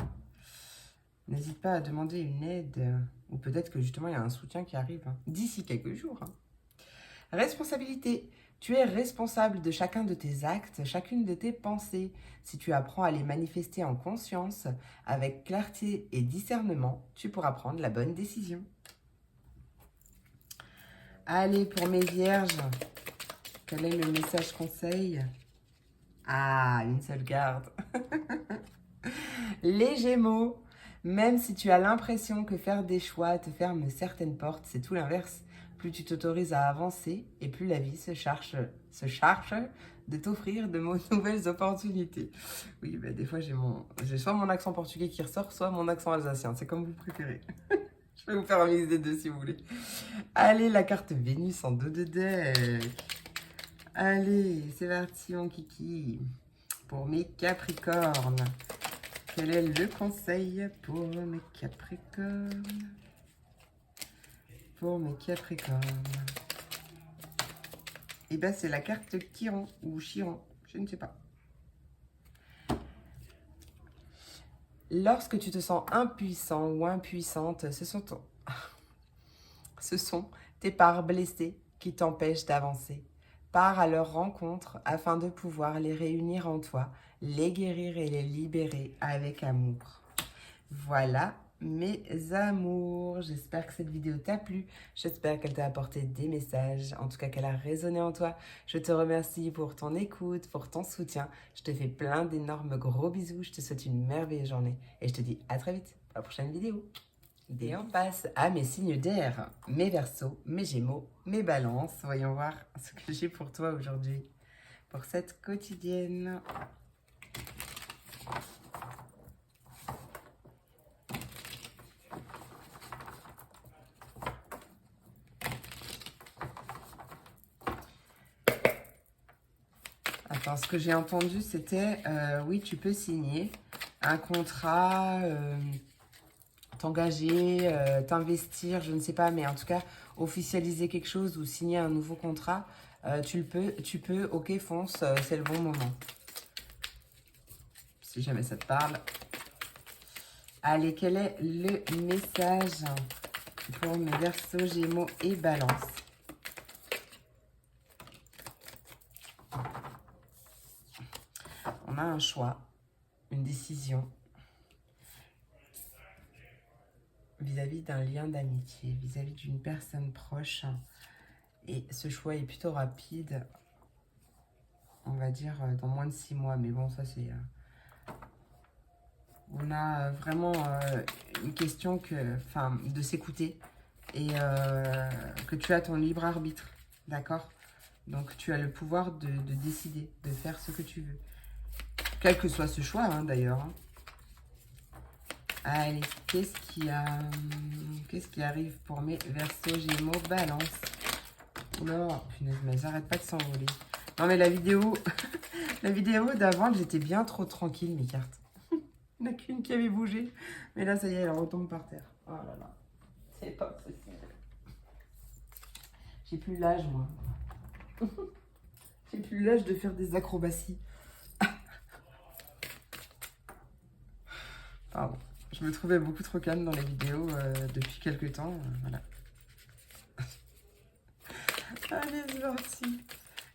Speaker 1: N'hésite pas à demander une aide. Ou peut-être que justement, il y a un soutien qui arrive hein, d'ici quelques jours. Hein. Responsabilité. Tu es responsable de chacun de tes actes, chacune de tes pensées. Si tu apprends à les manifester en conscience, avec clarté et discernement, tu pourras prendre la bonne décision. Allez, pour mes vierges, Quel est le message conseil? Ah, une seule carte. Les Gémeaux, même si tu as l'impression que faire des choix te ferme certaines portes, c'est tout l'inverse. Plus tu t'autorises à avancer et plus la vie se charge de t'offrir de nouvelles opportunités. Oui, bah, des fois j'ai soit mon accent portugais qui ressort, soit mon accent alsacien. C'est comme vous préférez. Je vais vous faire un mix des deux si vous voulez. Allez, la carte Vénus en dos de deck. Allez, c'est parti mon kiki. Pour mes Capricornes. Quel est le conseil pour mes Capricornes? Pour mes Capricornes. Et bien, c'est la carte Chiron ou Chiron, je ne sais pas. Lorsque tu te sens impuissant ou impuissante, ce sont tes parts blessées qui t'empêchent d'avancer. Pars à leur rencontre afin de pouvoir les réunir en toi, les guérir et les libérer avec amour. Voilà mes amours, j'espère que cette vidéo t'a plu, j'espère qu'elle t'a apporté des messages, en tout cas qu'elle a résonné en toi. Je te remercie pour ton écoute, pour ton soutien, je te fais plein d'énormes gros bisous, je te souhaite une merveilleuse journée et je te dis à très vite pour la prochaine vidéo. Et on passe à mes signes d'air, mes Verseaux, mes Gémeaux, mes Balances. Voyons voir ce que j'ai pour toi aujourd'hui, pour cette quotidienne. Attends, ce que j'ai entendu, c'était, oui, tu peux signer un contrat, t'engager, t'investir, je ne sais pas, mais en tout cas, officialiser quelque chose ou signer un nouveau contrat, tu peux, ok, fonce, c'est le bon moment. Si jamais ça te parle. Allez, quel est le message pour mes Verseaux, Gémeaux et Balance? On a un choix, une décision vis-à-vis d'un lien d'amitié, vis-à-vis d'une personne proche. Et ce choix est plutôt rapide, on va dire dans moins de 6 mois. Mais bon, ça c'est... on a vraiment une question de s'écouter et que tu as ton libre arbitre, d'accord? Donc tu as le pouvoir de décider, de faire ce que tu veux. Quel que soit ce choix, hein, d'ailleurs. Hein. Allez, qu'est-ce qui arrive pour mes Verseaux, Gémeaux, Balance? Oula, punaise, mais elles n'arrêtent pas de s'envoler. Non, mais la vidéo, la vidéo d'avant, j'étais bien trop tranquille, mes cartes. Il n'y en a qu'une qui avait bougé. Mais là, ça y est, elle retombe par terre. Oh là là, c'est pas possible. J'ai plus l'âge, moi. J'ai plus l'âge de faire des acrobaties. Pardon. Je me trouvais beaucoup trop calme dans les vidéos depuis quelques temps. Voilà. Allez, c'est parti.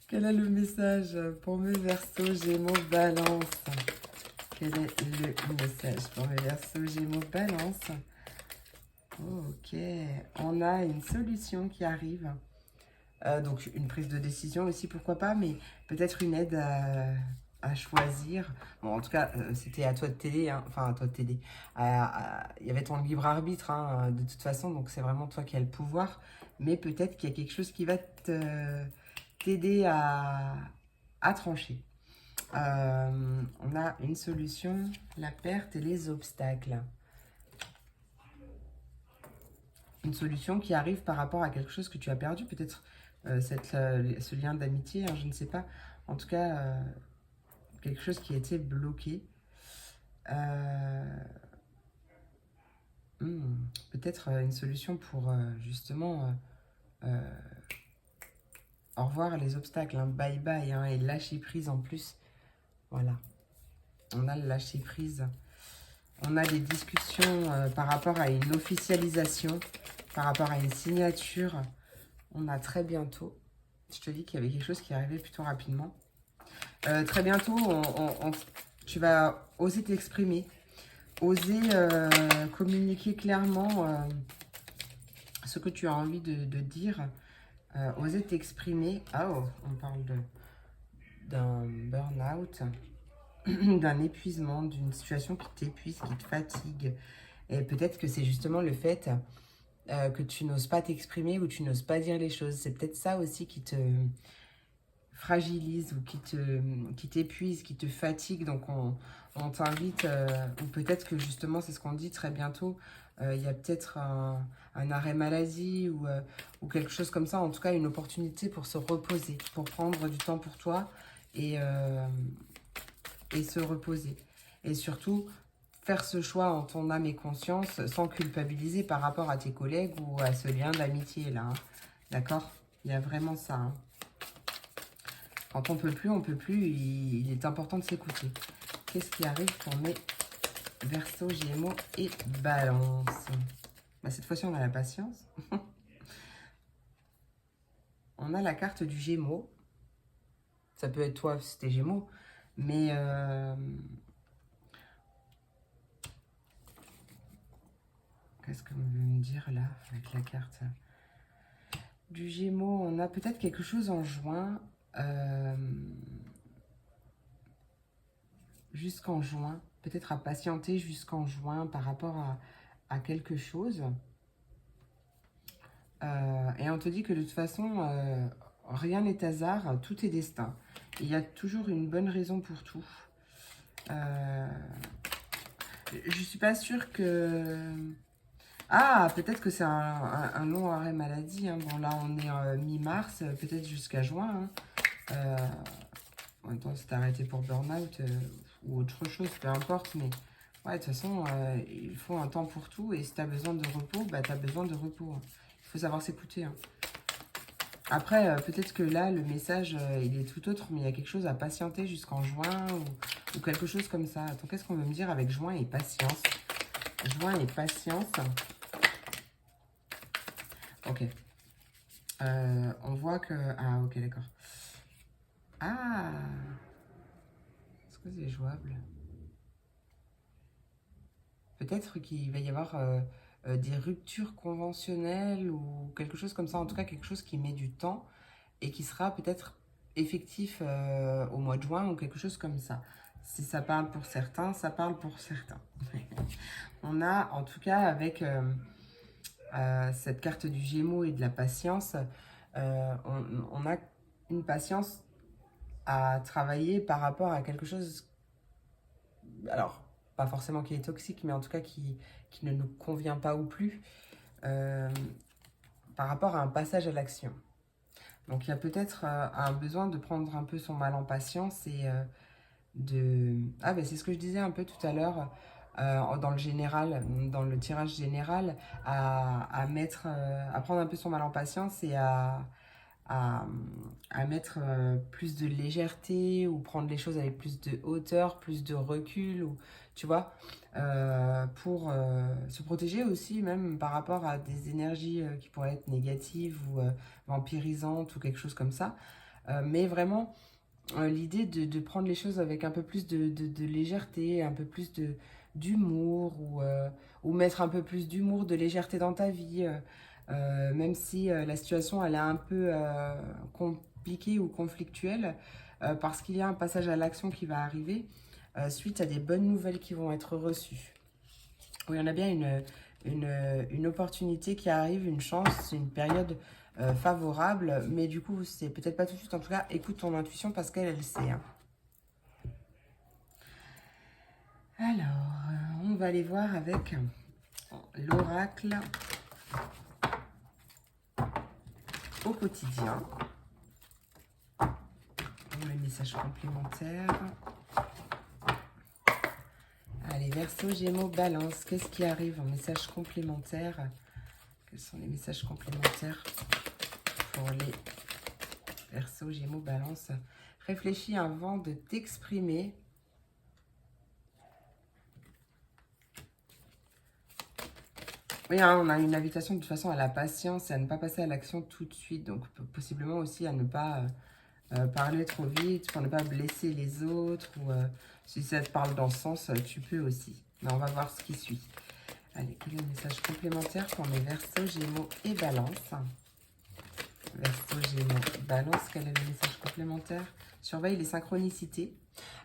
Speaker 1: Quel est le message pour mes Verseaux, Gémeaux, Balance? Quel est le message pour mes Verseaux, Gémeaux, Balance? Ok, on a une solution qui arrive. Donc une prise de décision aussi, pourquoi pas, mais peut-être une aide à choisir. Bon, en tout cas, c'était à toi de t'aider, hein. Enfin à toi de t'aider. Il y avait ton libre arbitre, hein, de toute façon, donc c'est vraiment toi qui as le pouvoir. Mais peut-être qu'il y a quelque chose qui va t'aider à trancher. On a une solution, la perte et les obstacles. Une solution qui arrive par rapport à quelque chose que tu as perdu, peut-être ce lien d'amitié, hein, je ne sais pas. En tout cas, quelque chose qui a été bloqué. Peut-être une solution pour justement au revoir les obstacles, hein, bye bye, hein, et lâcher prise en plus. Voilà, on a le lâcher prise. On a des discussions par rapport à une officialisation, par rapport à une signature. On a très bientôt, je te dis qu'il y avait quelque chose qui arrivait plutôt rapidement. Très bientôt, tu vas oser t'exprimer, oser communiquer clairement ce que tu as envie de dire. Oser t'exprimer. Ah, oh, on parle d'un burn-out, d'un épuisement, d'une situation qui t'épuise, qui te fatigue. Et peut-être que c'est justement le fait que tu n'oses pas t'exprimer ou tu n'oses pas dire les choses. C'est peut-être ça aussi qui te fragilise ou qui t'épuise, qui te fatigue. Donc on t'invite, ou peut-être que justement c'est ce qu'on dit très bientôt, il y a peut-être un arrêt maladie ou quelque chose comme ça, en tout cas une opportunité pour se reposer, pour prendre du temps pour toi et se reposer. Et surtout, faire ce choix en ton âme et conscience sans culpabiliser par rapport à tes collègues ou à ce lien d'amitié là. Hein. D'accord? Il y a vraiment ça. Hein. Quand on peut plus, on peut plus. Il est important de s'écouter. Qu'est-ce qui arrive pour mes Verseaux, Gémeaux et Balance? Bah, cette fois-ci, on a la patience. On a la carte du Gémeaux. Ça peut être toi si t'es Gémeaux. Mais qu'est-ce qu'on veut me dire là avec la carte du Gémeaux? On a peut-être quelque chose en juin. Jusqu'en juin. Peut-être à patienter jusqu'en juin par rapport à quelque chose. Et on te dit que de toute façon, rien n'est hasard, tout est destin. Il y a toujours une bonne raison pour tout. Je suis pas sûre que... Ah, peut-être que c'est un long arrêt maladie. Hein. Bon, là, on est mi-mars, peut-être jusqu'à juin. Hein. En même temps, c'est arrêté pour burn-out ou autre chose, peu importe. Mais ouais, de toute façon, il faut un temps pour tout. Et si tu as besoin de repos, bah, tu as besoin de repos. Hein. Il faut savoir s'écouter. Hein. Après, peut-être que là, le message, il est tout autre, mais il y a quelque chose à patienter jusqu'en juin ou quelque chose comme ça. Attends, qu'est-ce qu'on veut me dire avec juin et patience? Juin et patience. Ok. On voit que... Ah, ok, d'accord. Ah! Est-ce que c'est jouable? Peut-être qu'il va y avoir des ruptures conventionnelles ou quelque chose comme ça. En tout cas, quelque chose qui met du temps et qui sera peut-être effectif au mois de juin ou quelque chose comme ça. Si ça parle pour certains, ça parle pour certains. On a, en tout cas, avec cette carte du Gémeaux et de la patience, on a une patience à travailler par rapport à quelque chose, alors, pas forcément qui est toxique, mais en tout cas qui ne nous convient pas ou plus, par rapport à un passage à l'action. Donc, il y a peut-être un besoin de prendre un peu son mal en patience et de... Ah, ben c'est ce que je disais un peu tout à l'heure, dans le général, dans le tirage général, à mettre, à prendre un peu son mal en patience et à, à mettre plus de légèreté ou prendre les choses avec plus de hauteur, plus de recul, ou, tu vois, pour se protéger aussi, même par rapport à des énergies qui pourraient être négatives ou vampirisantes ou quelque chose comme ça. Mais vraiment, l'idée de prendre les choses avec un peu plus de légèreté, un peu plus d'humour ou mettre un peu plus d'humour, de légèreté dans ta vie. Même si la situation elle est un peu compliquée ou conflictuelle, parce qu'il y a un passage à l'action qui va arriver suite à des bonnes nouvelles qui vont être reçues. Oui, on a bien une opportunité qui arrive, une chance, une période favorable, mais du coup, c'est peut-être pas tout de suite. En tout cas, écoute ton intuition parce qu'elle, elle sait. Hein. Alors, on va aller voir avec l'oracle au quotidien. Les messages complémentaires. Allez, Verseau, Gémeaux, Balance. Qu'est-ce qui arrive en message complémentaire? Quels sont les messages complémentaires pour les Verseau, Gémeaux, Balance? Réfléchis avant de t'exprimer. Oui, hein, on a une invitation de toute façon à la patience et à ne pas passer à l'action tout de suite. Donc, possiblement aussi à ne pas parler trop vite pour ne pas blesser les autres. Ou si ça te parle dans ce sens, tu peux aussi. Mais on va voir ce qui suit. Allez, quel est le message complémentaire pour mes Verseaux, Gémeaux et Balance? Verseau, Gémeaux, Balance, quel est le message complémentaire? Surveille les synchronicités.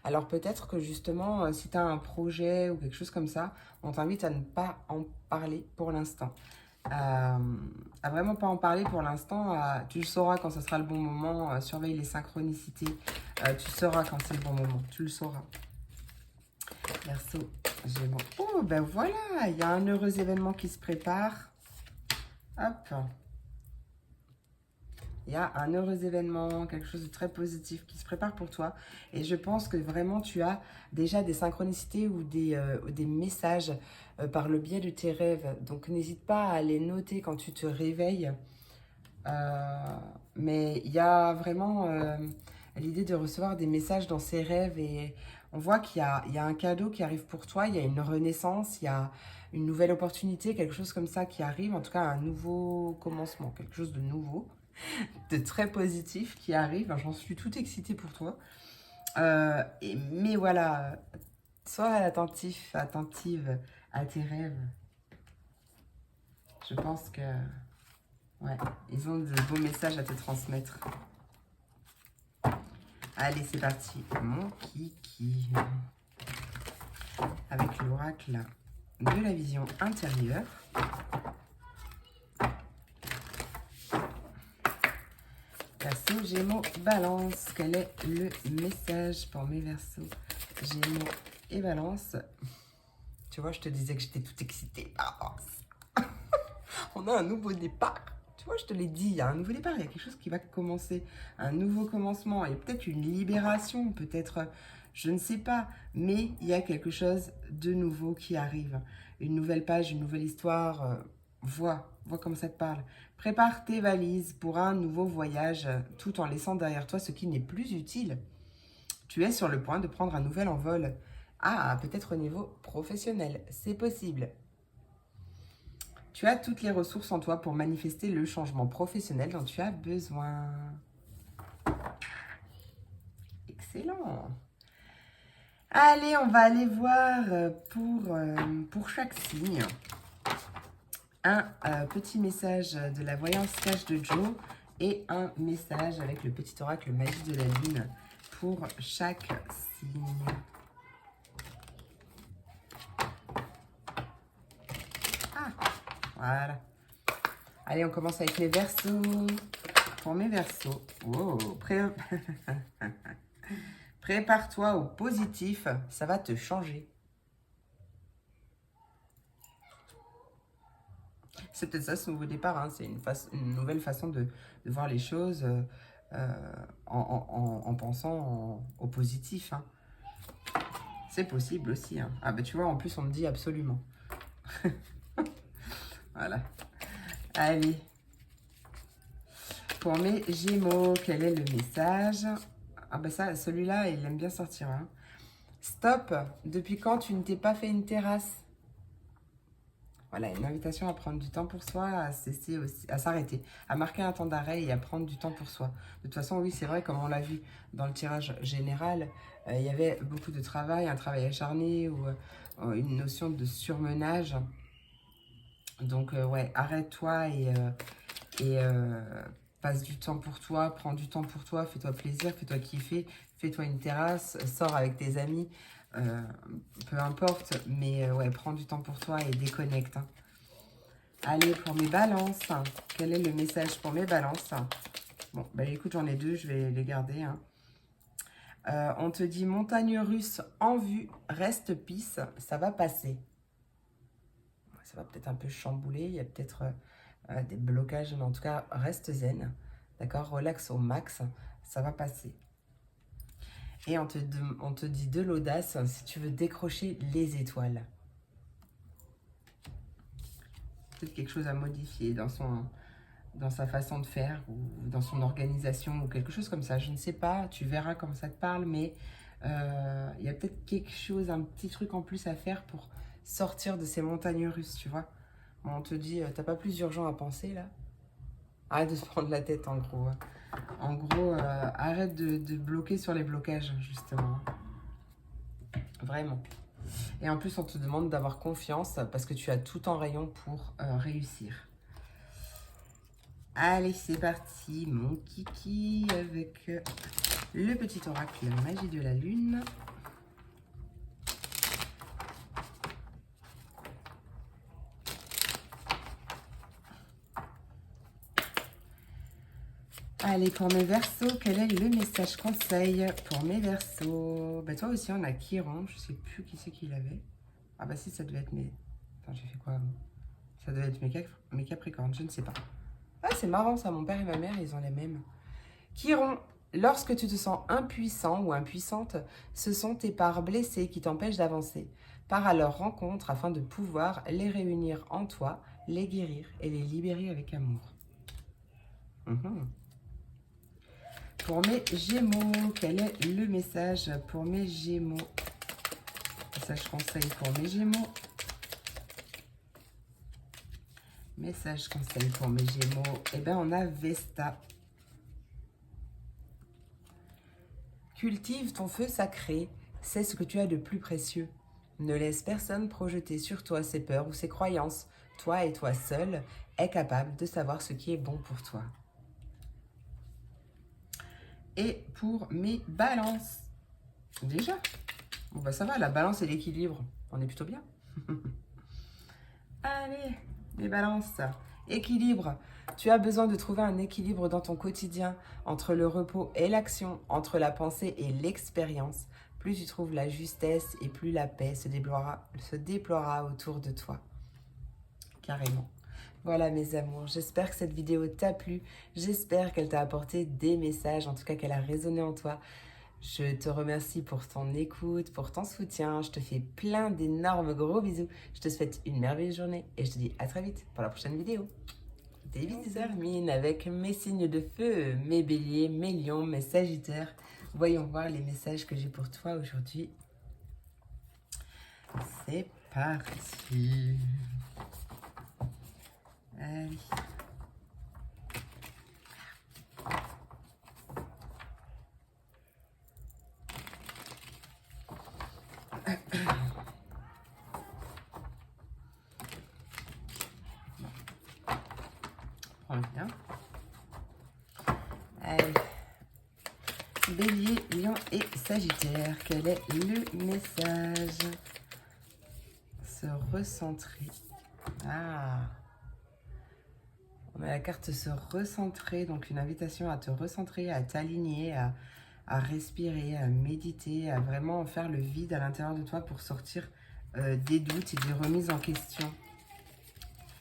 Speaker 1: Alors peut-être que justement, si tu as un projet ou quelque chose comme ça, on t'invite à ne pas en parler pour l'instant. À vraiment pas en parler pour l'instant. Tu le sauras quand ce sera le bon moment. Surveille les synchronicités. Tu sauras quand c'est le bon moment. Tu le sauras. Verseau, Gémeaux. Oh, ben voilà, il y a un heureux événement qui se prépare. Hop. Il y a un heureux événement, quelque chose de très positif qui se prépare pour toi. Et je pense que vraiment, tu as déjà des synchronicités ou des messages par le biais de tes rêves. Donc, n'hésite pas à les noter quand tu te réveilles. Mais il y a vraiment l'idée de recevoir des messages dans ses rêves. Et on voit il y a un cadeau qui arrive pour toi. Il y a une renaissance, il y a une nouvelle opportunité, quelque chose comme ça qui arrive. En tout cas, un nouveau commencement, quelque chose de nouveau, de très positif qui arrive. J'en suis toute excitée pour toi. Mais voilà, sois attentif, attentive à tes rêves. Je pense que, ouais, ils ont de beaux messages à te transmettre. Allez, c'est parti. Mon kiki. Avec l'oracle de la vision intérieure. Verseau, Gémeaux, Balance. Quel est le message pour mes Verseaux, Gémeaux et Balance? Tu vois, je te disais que j'étais toute excitée par rapport à ça. On a un nouveau départ. Tu vois, je te l'ai dit, il y a un nouveau départ. Il y a quelque chose qui va commencer. Un nouveau commencement. Et peut-être une libération. Peut-être, je ne sais pas. Mais il y a quelque chose de nouveau qui arrive. Une nouvelle page, une nouvelle histoire. Vois comme ça te parle. Prépare tes valises pour un nouveau voyage tout en laissant derrière toi ce qui n'est plus utile. Tu es sur le point de prendre un nouvel envol. Ah, peut-être au niveau professionnel. C'est possible. Tu as toutes les ressources en toi pour manifester le changement professionnel dont tu as besoin. Excellent. Allez, on va aller voir pour chaque signe un petit message de la voyance cache de Joe et un message avec le petit oracle magie de la lune pour chaque signe. Ah, voilà. Allez, on commence avec mes Verseaux. Pour mes Verseaux, wow, prépare-toi au positif, ça va te changer. C'est peut-être ça ce nouveau départ, hein. C'est une nouvelle façon de voir les choses en pensant au positif. Hein. C'est possible aussi. Hein. Ah bah tu vois, en plus on me dit absolument. Voilà. Allez. Pour mes Gémeaux, quel est le message? Ah bah ça, celui-là, il aime bien sortir. Hein. Stop. Depuis quand tu ne t'es pas fait une terrasse? Voilà, une invitation à prendre du temps pour soi, à cesser aussi, à s'arrêter, à marquer un temps d'arrêt et à prendre du temps pour soi. De toute façon, oui, c'est vrai, comme on l'a vu dans le tirage général, il y avait beaucoup de travail, un travail acharné ou une notion de surmenage. Donc, ouais, arrête-toi et passe du temps pour toi, prends du temps pour toi, fais-toi plaisir, fais-toi kiffer, fais-toi une terrasse, sors avec tes amis, peu importe, mais ouais, prends du temps pour toi et déconnecte. Hein. Allez, pour mes balances, quel est le message pour mes balances? Bon, bah écoute, j'en ai deux, je vais les garder. Hein. On te dit montagne russe en vue, reste pisse, ça va passer. Ça va peut-être un peu chambouler, il y a peut-être des blocages, mais en tout cas, reste zen. D'accord? Relax au max, ça va passer. Et on te dit de l'audace si tu veux décrocher les étoiles. Peut-être quelque chose à modifier dans sa façon de faire ou dans son organisation ou quelque chose comme ça. Je ne sais pas, tu verras comme ça te parle, mais il y a peut-être quelque chose, un petit truc en plus à faire pour sortir de ces montagnes russes, tu vois. Bon, on te dit, t'as pas plus urgent à penser là? Arrête de se prendre la tête en gros. En gros, arrête de bloquer sur les blocages, justement. Vraiment. Et en plus, on te demande d'avoir confiance parce que tu as tout en rayon pour réussir. Allez, c'est parti, mon kiki, avec le petit oracle Magie de la Lune. Allez, pour mes Verseaux, quel est le message conseil pour mes Verseaux? Bah, toi aussi, on a Chiron. Je sais plus qui c'est qui l'avait. Ah bah si, ça devait être mes... Attends, j'ai fait quoi avant? Ça devait être mes Capricornes, je ne sais pas. Ah, c'est marrant ça, mon père et ma mère, ils ont les mêmes. Chiron, lorsque tu te sens impuissant ou impuissante, ce sont tes parts blessées qui t'empêchent d'avancer. Pars à leur rencontre afin de pouvoir les réunir en toi, les guérir et les libérer avec amour. Pour mes Gémeaux, quel est le message pour mes Gémeaux? Message conseil pour mes Gémeaux. Message conseil pour mes Gémeaux. Eh bien, on a Vesta. Cultive ton feu sacré. C'est ce que tu as de plus précieux. Ne laisse personne projeter sur toi ses peurs ou ses croyances. Toi et toi seul es capable de savoir ce qui est bon pour toi. Et pour mes balances. Déjà. Bon bah ça va, la balance et l'équilibre. On est plutôt bien. Allez, les balances. Équilibre. Tu as besoin de trouver un équilibre dans ton quotidien entre le repos et l'action, entre la pensée et l'expérience. Plus tu trouves la justesse et plus la paix se déploiera autour de toi. Carrément. Voilà mes amours, j'espère que cette vidéo t'a plu. J'espère qu'elle t'a apporté des messages, en tout cas qu'elle a résonné en toi. Je te remercie pour ton écoute, pour ton soutien. Je te fais plein d'énormes gros bisous. Je te souhaite une merveilleuse journée et je te dis à très vite pour la prochaine vidéo. Des bisous Hermine avec mes signes de feu, mes béliers, mes lions, mes sagittaires. Voyons voir les messages que j'ai pour toi aujourd'hui. C'est parti. Allez. Prends bien. Allez. Bélier, lion et sagittaire. Quel est le message? Se recentrer. Ah. On a la carte se recentrer, donc une invitation à te recentrer, à t'aligner, à respirer, à méditer, à vraiment faire le vide à l'intérieur de toi pour sortir des doutes et des remises en question,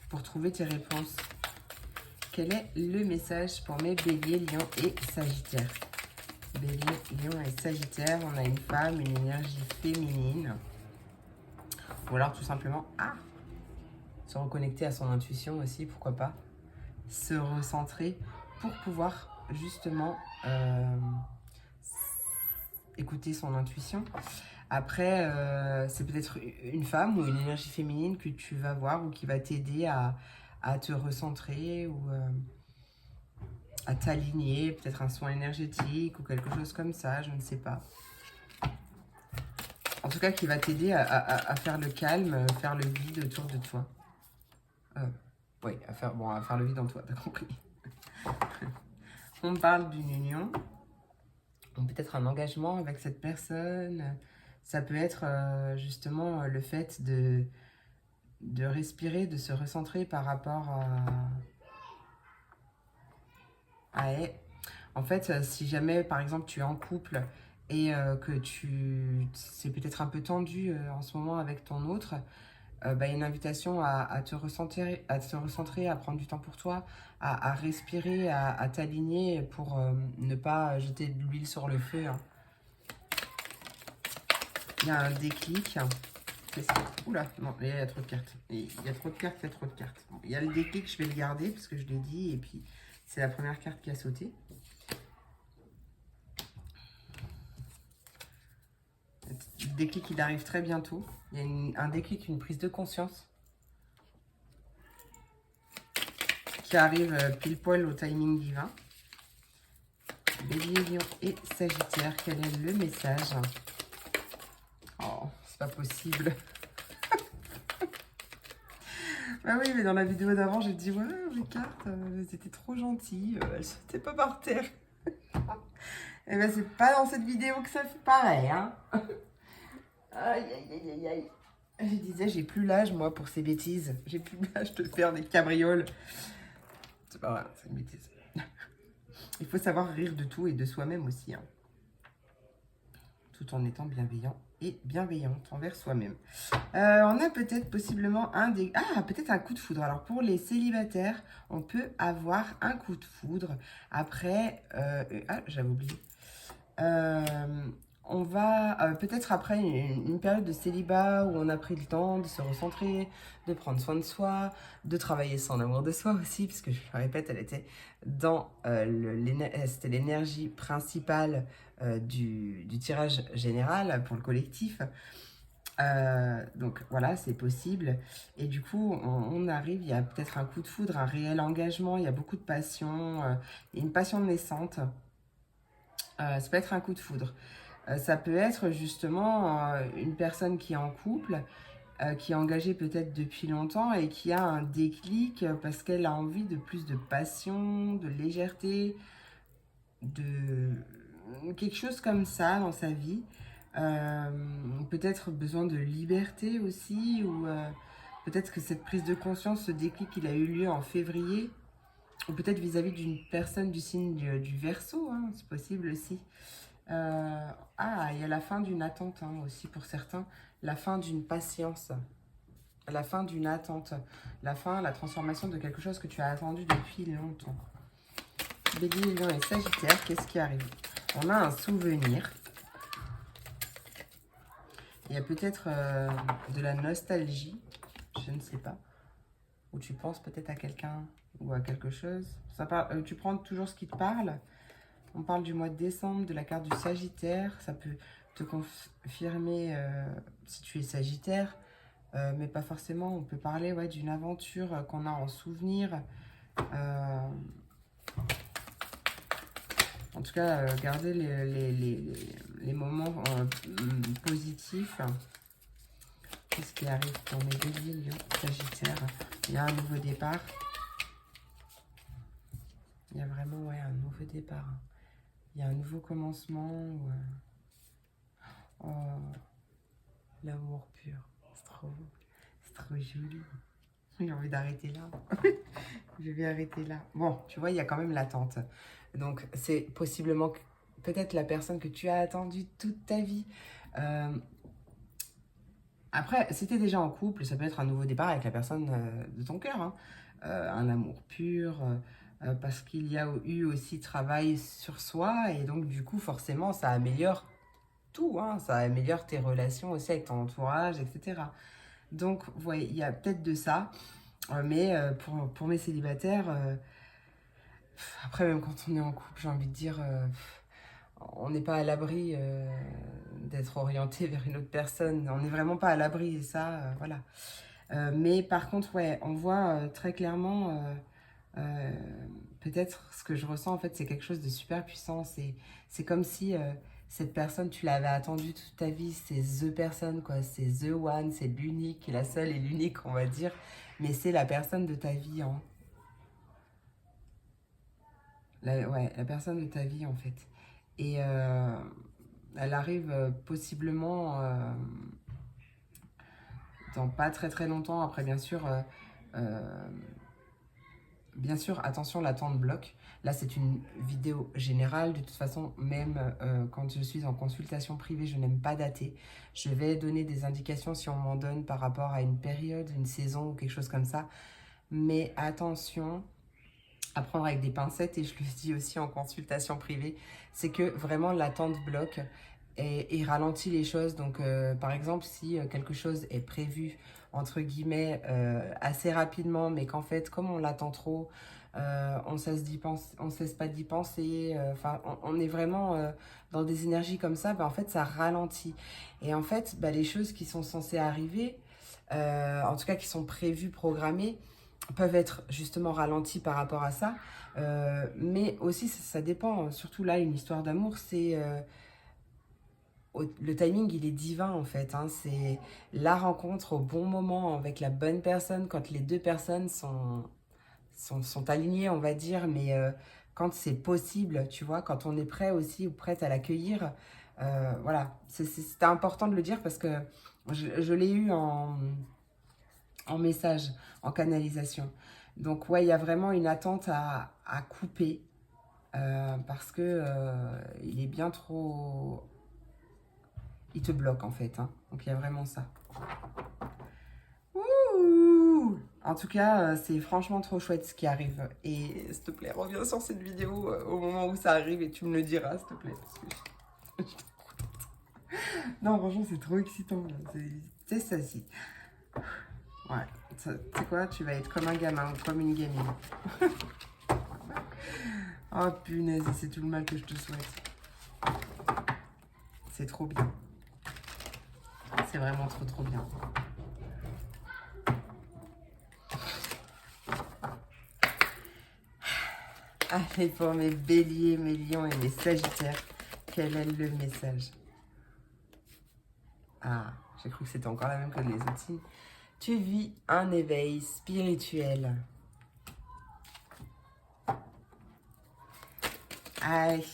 Speaker 1: pour trouver tes réponses. Quel est le message pour mes béliers, lions et sagittaires? Bélier, lion et sagittaire, on a une femme, une énergie féminine. Ou alors tout simplement, se reconnecter à son intuition aussi, pourquoi pas. Se recentrer pour pouvoir justement écouter son intuition. Après, c'est peut-être une femme ou une énergie féminine que tu vas voir ou qui va t'aider à te recentrer ou à t'aligner, peut-être un soin énergétique ou quelque chose comme ça, je ne sais pas. En tout cas, qui va t'aider à faire le calme, faire le vide autour de toi. Oui, à faire le vide en toi, t'as compris. On parle d'une union, ou peut-être un engagement avec cette personne. Ça peut être justement le fait de respirer, de se recentrer par rapport à elle. En fait, si jamais, par exemple, tu es en couple et que c'est peut-être un peu tendu en ce moment avec ton autre, une invitation à te recentrer, à prendre du temps pour toi, à respirer, à t'aligner pour ne pas jeter de l'huile sur le feu. Hein. Il y a un déclic. Oula, non, il y a trop de cartes. Il y a trop de cartes, il y a trop de cartes. Bon, il y a le déclic, je vais le garder parce que je l'ai dit et puis c'est la première carte qui a sauté. Le déclic, il arrive très bientôt. Il y a un déclic, une prise de conscience qui arrive pile poil au timing divin. Bélier, lion et sagittaire, quel est le message? Oh, c'est pas possible. Ah oui, mais dans la vidéo d'avant, j'ai dit, ouais, mes cartes, elles étaient trop gentilles, elles sautaient pas par terre. Et ben, c'est pas dans cette vidéo que ça fait pareil, hein. Aïe, aïe, aïe, aïe, aïe. Je disais, j'ai plus l'âge, moi, pour ces bêtises. J'ai plus l'âge de faire des cabrioles. C'est pas vrai, c'est une bêtise. Il faut savoir rire de tout et de soi-même aussi, hein. Tout en étant bienveillant et bienveillante envers soi-même. On a peut-être possiblement peut-être un coup de foudre. Alors pour les célibataires, on peut avoir un coup de foudre. Après, j'avais oublié. On va peut-être après une période de célibat où on a pris le temps de se recentrer, de prendre soin de soi, de travailler son amour de soi aussi, puisque je le répète, elle était dans c'était l'énergie principale du tirage général pour le collectif. Donc voilà, c'est possible. Et du coup, on arrive, il y a peut-être un coup de foudre, un réel engagement, il y a beaucoup de passion, une passion naissante. Ça peut être un coup de foudre. Ça peut être justement une personne qui est en couple, qui est engagée peut-être depuis longtemps et qui a un déclic parce qu'elle a envie de plus de passion, de légèreté, de quelque chose comme ça dans sa vie. Peut-être besoin de liberté aussi, ou peut-être que cette prise de conscience, ce déclic, il a eu lieu en février, ou peut-être vis-à-vis d'une personne du signe du Verseau, hein, c'est possible aussi. Il y a la fin d'une attente hein, aussi pour certains, la fin d'une patience, la fin d'une attente, la transformation de quelque chose que tu as attendu depuis longtemps. Bélier, Lion et Sagittaire, qu'est-ce qui arrive? On a un souvenir. Il y a peut-être de la nostalgie, je ne sais pas, ou tu penses peut-être à quelqu'un ou à quelque chose. Tu prends toujours ce qui te parle. On parle du mois de décembre, de la carte du Sagittaire. Ça peut te confirmer si tu es Sagittaire, mais pas forcément. On peut parler d'une aventure qu'on a en souvenir. En tout cas, gardez les moments positifs. Qu'est-ce qui arrive pour mes béliers, Lion, Sagittaire? Il y a un nouveau départ. Il y a vraiment un nouveau départ. Il y a un nouveau commencement. L'amour pur. C'est trop joli. J'ai envie d'arrêter là. Je vais arrêter là. Bon, tu vois, il y a quand même l'attente. Donc, c'est possiblement peut-être la personne que tu as attendue toute ta vie. Après, si tu es déjà en couple, ça peut être un nouveau départ avec la personne de ton cœur. Hein. Un amour pur, parce qu'il y a eu aussi travail sur soi. Et donc, du coup, forcément, ça améliore tout. Hein. Ça améliore tes relations aussi avec ton entourage, etc. Donc, vous voyez, il y a peut-être de ça. Mais pour mes célibataires, après, même quand on est en couple, j'ai envie de dire, on n'est pas à l'abri d'être orienté vers une autre personne. On n'est vraiment pas à l'abri, et ça, voilà. Mais par contre, on voit très clairement, peut-être ce que je ressens, en fait, c'est quelque chose de super puissant. C'est comme si cette personne, tu l'avais attendue toute ta vie. C'est the personne, quoi. C'est the one, c'est l'unique, la seule et l'unique, on va dire. Mais c'est la personne de ta vie, hein. La personne de ta vie, en fait. Et elle arrive possiblement dans pas très très longtemps. Après, bien sûr, attention, l'attente bloque. Là, c'est une vidéo générale. De toute façon, même quand je suis en consultation privée, je n'aime pas dater. Je vais donner des indications si on m'en donne par rapport à une période, une saison ou quelque chose comme ça. Mais attention à prendre avec des pincettes, et je le dis aussi en consultation privée, c'est que vraiment l'attente bloque et ralentit les choses. Donc, par exemple, si quelque chose est prévu, entre guillemets, assez rapidement, mais qu'en fait, comme on l'attend trop, on ne cesse pas d'y penser, on est vraiment dans des énergies comme ça, en fait, ça ralentit. Et en fait, les choses qui sont censées arriver, en tout cas qui sont prévues, programmées, peuvent être justement ralenties par rapport à ça. Mais aussi, ça dépend. Surtout là, une histoire d'amour, c'est le timing, il est divin en fait. Hein. C'est la rencontre au bon moment avec la bonne personne quand les deux personnes sont alignées, on va dire, mais quand c'est possible, tu vois, quand on est prêt aussi ou prête à l'accueillir. Voilà, c'était important de le dire parce que je l'ai eu en message, en canalisation. Donc ouais, il y a vraiment une attente à couper parce que il est bien trop... Il te bloque en fait. Hein. Donc il y a vraiment ça. Ouh, en tout cas, c'est franchement trop chouette ce qui arrive. Et s'il te plaît, reviens sur cette vidéo au moment où ça arrive et tu me le diras, s'il te plaît. Parce que non, franchement, c'est trop excitant. C'est ça, si. Ouais, tu sais quoi, tu vas être comme un gamin ou comme une gamine. Oh punaise, c'est tout le mal que je te souhaite. C'est trop bien. C'est vraiment trop trop bien. Allez, pour mes béliers, mes lions et mes sagittaires, quel est le message? Ah, j'ai cru que c'était encore la même que les autres signes. Tu vis un éveil spirituel. Aïe.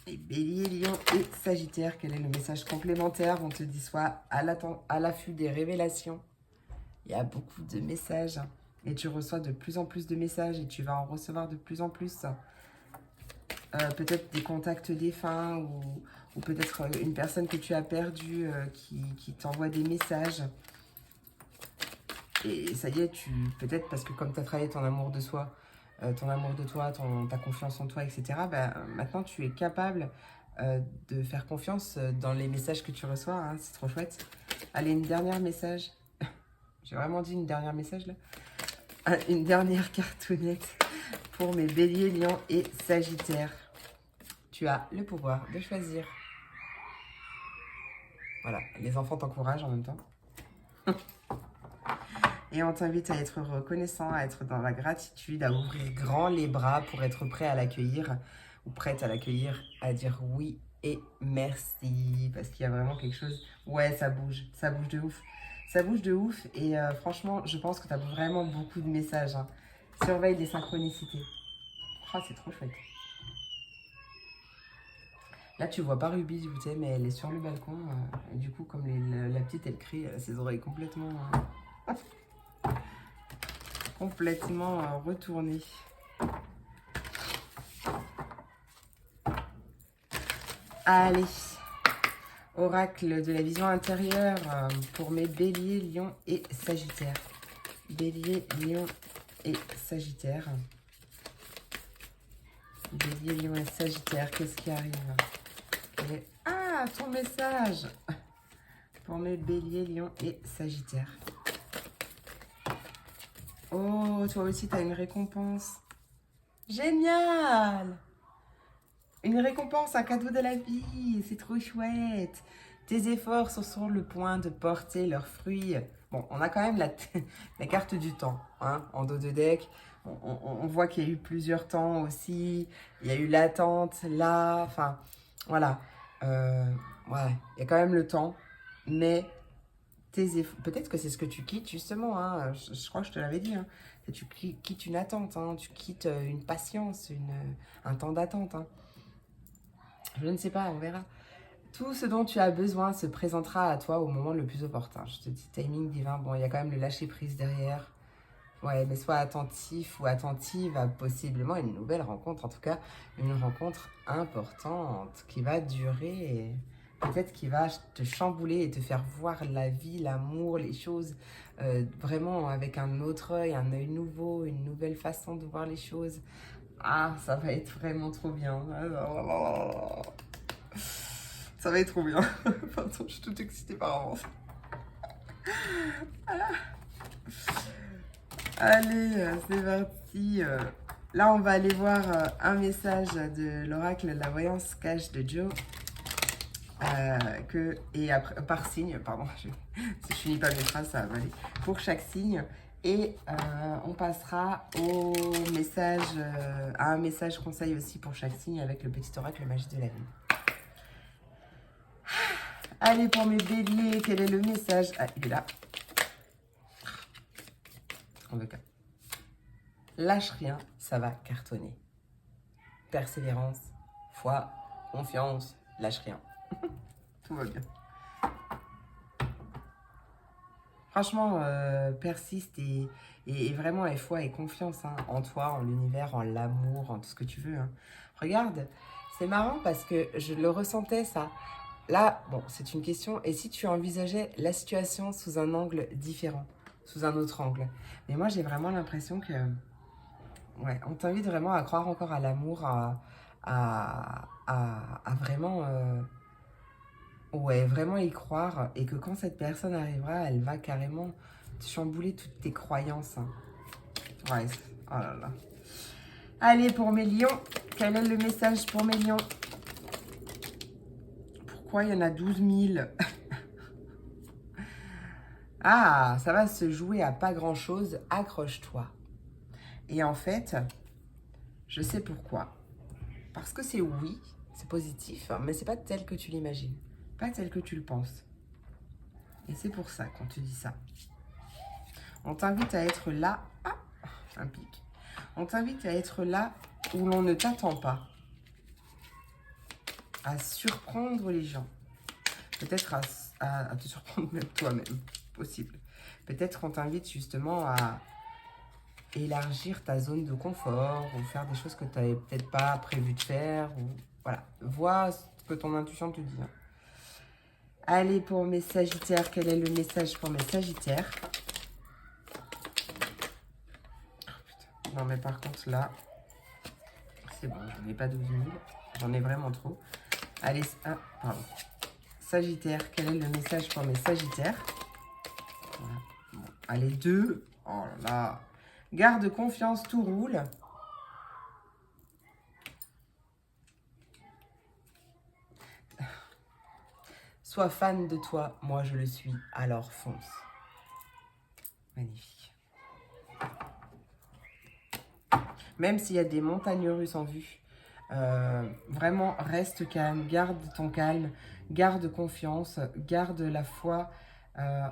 Speaker 1: Les béliers, lions et sagittaires, quel est le message complémentaire? On te dit soit à l'affût des révélations. Il y a beaucoup de messages et tu reçois de plus en plus de messages et tu vas en recevoir de plus en plus. Peut-être des contacts défunts ou peut-être une personne que tu as perdue qui t'envoie des messages. Et ça y est, peut-être parce que comme tu as travaillé ton amour de soi, ton amour de toi, ta confiance en toi, etc., bah, maintenant tu es capable de faire confiance dans les messages que tu reçois. Hein, c'est trop chouette. Allez, une dernière message. J'ai vraiment dit une dernière message là. Une dernière cartonnette pour mes béliers, lions et sagittaires. Tu as le pouvoir de choisir. Voilà, les enfants t'encouragent en même temps. Et on t'invite à être reconnaissant, à être dans la gratitude, à ouvrir grand les bras pour être prêt à l'accueillir ou prête à l'accueillir, à dire oui et merci. Parce qu'il y a vraiment quelque chose... Ouais, ça bouge de ouf. Ça bouge de ouf et franchement, je pense que tu as vraiment beaucoup de messages. Hein. Surveille les synchronicités. Oh, c'est trop chouette. Là, tu vois pas Ruby, je vous sais, mais elle est sur le balcon. Et du coup, comme la petite, elle crie, elle a ses oreilles complètement... complètement retournées. Allez, oracle de la vision intérieure pour mes béliers, lions et sagittaires. Bélier, lion et sagittaire. Bélier, lion et sagittaire, qu'est-ce qui arrive? Ah, ton message pour mes béliers, lions et sagittaires. Oh, toi aussi, tu as une récompense. Génial! Une récompense, un cadeau de la vie, c'est trop chouette. Tes efforts sont sur le point de porter leurs fruits. Bon, on a quand même la carte du temps, hein, en dos de deck. On voit qu'il y a eu plusieurs temps aussi. Il y a eu l'attente, là, enfin, voilà. Ouais, il y a quand même le temps, mais tes efforts, peut-être que c'est ce que tu quittes justement, hein, je crois que je te l'avais dit, hein, tu quittes une attente, hein, tu quittes une patience, un temps d'attente. Hein. Je ne sais pas, on verra. Tout ce dont tu as besoin se présentera à toi au moment le plus opportun. Je te dis timing divin. Bon, il y a quand même le lâcher prise derrière. Ouais, mais sois attentif ou attentive à possiblement une nouvelle rencontre. En tout cas, une rencontre importante qui va durer et peut-être qui va te chambouler et te faire voir la vie, l'amour, les choses vraiment avec un autre œil, un œil nouveau, une nouvelle façon de voir les choses. Ah, ça va être vraiment trop bien. Ça va être trop bien. Pardon, je suis toute excitée par avance. Allez, c'est parti. Là, on va aller voir un message de l'oracle de la voyance cache de Joe. Et après, par signe, pardon, si je finis pas mes phrases, ça va aller. Pour chaque signe. Et on passera au message, à un message conseil aussi pour chaque signe avec le petit oracle magie de la lune. Allez, pour mes béliers, quel est le message? Ah, il est là. On veut qu'un. Lâche rien, ça va cartonner. Persévérance, foi, confiance, lâche rien. Tout va bien. Franchement, persiste et vraiment aie foi et confiance hein, en toi, en l'univers, en l'amour, en tout ce que tu veux. Hein. Regarde, c'est marrant parce que je le ressentais ça. Là, bon, c'est une question. Et si tu envisageais la situation sous un angle différent, sous un autre angle? Mais moi, j'ai vraiment l'impression que... Ouais, on t'invite vraiment à croire encore à l'amour, à vraiment... ouais, vraiment y croire. Et que quand cette personne arrivera, elle va carrément chambouler toutes tes croyances. Hein. Ouais, oh là là. Allez, pour mes lions, quel est le message pour mes lions? Pourquoi il y en a 12 000? Ah, ça va se jouer à pas grand-chose, accroche-toi. Et en fait, je sais pourquoi. Parce que c'est oui, c'est positif, mais c'est pas tel que tu l'imagines. Pas tel que tu le penses. Et c'est pour ça qu'on te dit ça. On t'invite à être là. Ah, un pic. On t'invite à être là où l'on ne t'attend pas. À surprendre les gens. Peut-être à te surprendre même toi-même. Possible. Peut-être qu'on t'invite justement à élargir ta zone de confort ou faire des choses que tu n'avais peut-être pas prévu de faire. Ou... Voilà. Vois ce que ton intuition te dit. Hein. Allez, pour mes sagittaires, quel est le message pour mes sagittaires? Oh, non, mais par contre, là, c'est bon, j'en ai pas 12 000. J'en ai vraiment trop. Allez, ah, pardon. Sagittaire, quel est le message pour mes sagittaires? Voilà. Bon, allez, 2. Oh là là. Garde confiance, tout roule. Sois fan de toi, moi je le suis, alors fonce. Magnifique. Même s'il y a des montagnes russes en vue, vraiment reste calme, garde ton calme, garde confiance, garde la foi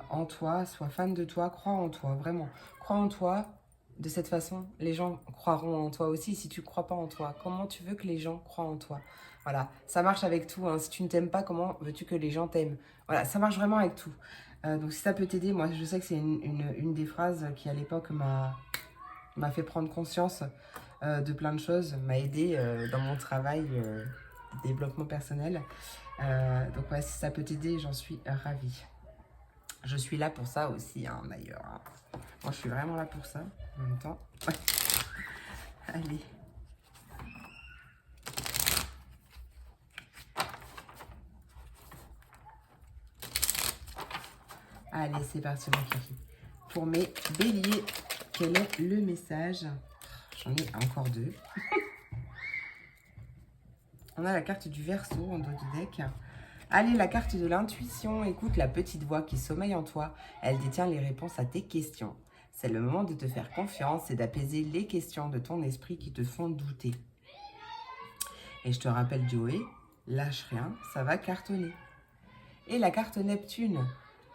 Speaker 1: en toi, sois fan de toi, crois en toi, vraiment. Crois en toi, de cette façon, les gens croiront en toi aussi. Si tu ne crois pas en toi, comment tu veux que les gens croient en toi? Voilà, ça marche avec tout. Hein. Si tu ne t'aimes pas, comment veux-tu que les gens t'aiment? Voilà, ça marche vraiment avec tout. Donc si ça peut t'aider, moi je sais que c'est une des phrases qui à l'époque m'a fait prendre conscience de plein de choses, m'a aidé dans mon travail développement personnel. Donc ouais, si ça peut t'aider, j'en suis ravie. Je suis là pour ça aussi, hein, d'ailleurs. Hein. Moi, je suis vraiment là pour ça, en même temps. Ouais. Allez. Allez, c'est parti, mon kiki. Pour mes béliers, quel est le message? J'en ai encore 2. On a la carte du Verseau en dos du deck. Allez, la carte de l'intuition. Écoute la petite voix qui sommeille en toi. Elle détient les réponses à tes questions. C'est le moment de te faire confiance et d'apaiser les questions de ton esprit qui te font douter. Et je te rappelle, Joey, lâche rien, ça va cartonner. Et la carte Neptune.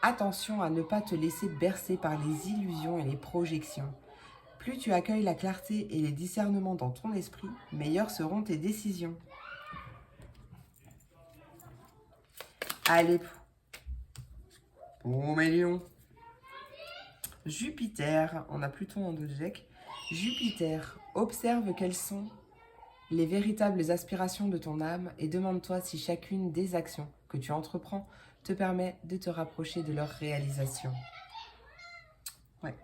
Speaker 1: Attention à ne pas te laisser bercer par les illusions et les projections. Plus tu accueilles la clarté et les discernements dans ton esprit, meilleures seront tes décisions. Allez, pour mes lions. Jupiter, on a Pluton en deux deck. Jupiter, observe quelles sont les véritables aspirations de ton âme et demande-toi si chacune des actions que tu entreprends te permet de te rapprocher de leur réalisation. Ouais.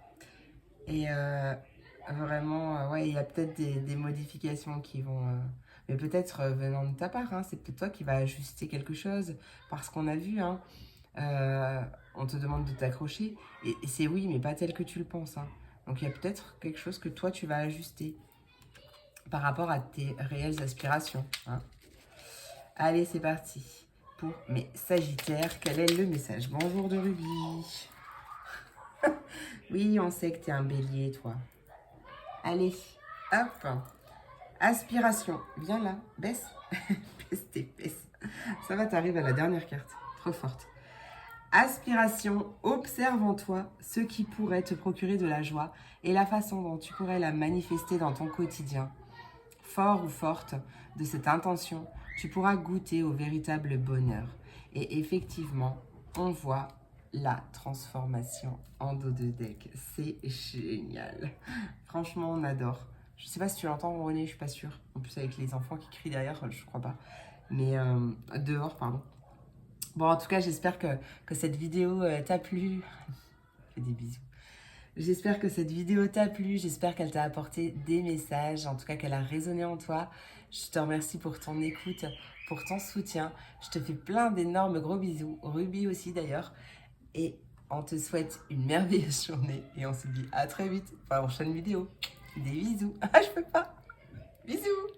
Speaker 1: Et vraiment, ouais, il y a peut-être des modifications qui vont... mais peut-être venant de ta part, hein, c'est peut-être toi qui vas ajuster quelque chose. Parce qu'on a vu, hein, on te demande de t'accrocher. Et c'est oui, mais pas tel que tu le penses. Hein. Donc il y a peut-être quelque chose que toi, tu vas ajuster par rapport à tes réelles aspirations. Hein. Allez, c'est parti. Pour mes sagittaires, quel est le message? Bonjour de Ruby. Oui, on sait que tu es un bélier, toi. Allez, hop. Aspiration, viens là, baisse. Baisse tes fesses. Ça va, t'arrives à la dernière carte. trop forte. Aspiration, observe en toi ce qui pourrait te procurer de la joie et la façon dont tu pourrais la manifester dans ton quotidien. Fort ou forte de cette intention, tu pourras goûter au véritable bonheur. Et effectivement, on voit la transformation en dos de deck. C'est génial. Franchement, on adore. Je sais pas si tu l'entends, René, je suis pas sûre. En plus, avec les enfants qui crient derrière, je crois pas. Mais dehors, pardon. Bon, en tout cas, j'espère que cette vidéo t'a plu. Fais des bisous. J'espère que cette vidéo t'a plu, j'espère qu'elle t'a apporté des messages, en tout cas qu'elle a résonné en toi. Je te remercie pour ton écoute, pour ton soutien. Je te fais plein d'énormes gros bisous, Ruby aussi d'ailleurs. Et on te souhaite une merveilleuse journée et on se dit à très vite pour la prochaine vidéo. Des bisous. Ah, je peux pas. Bisous.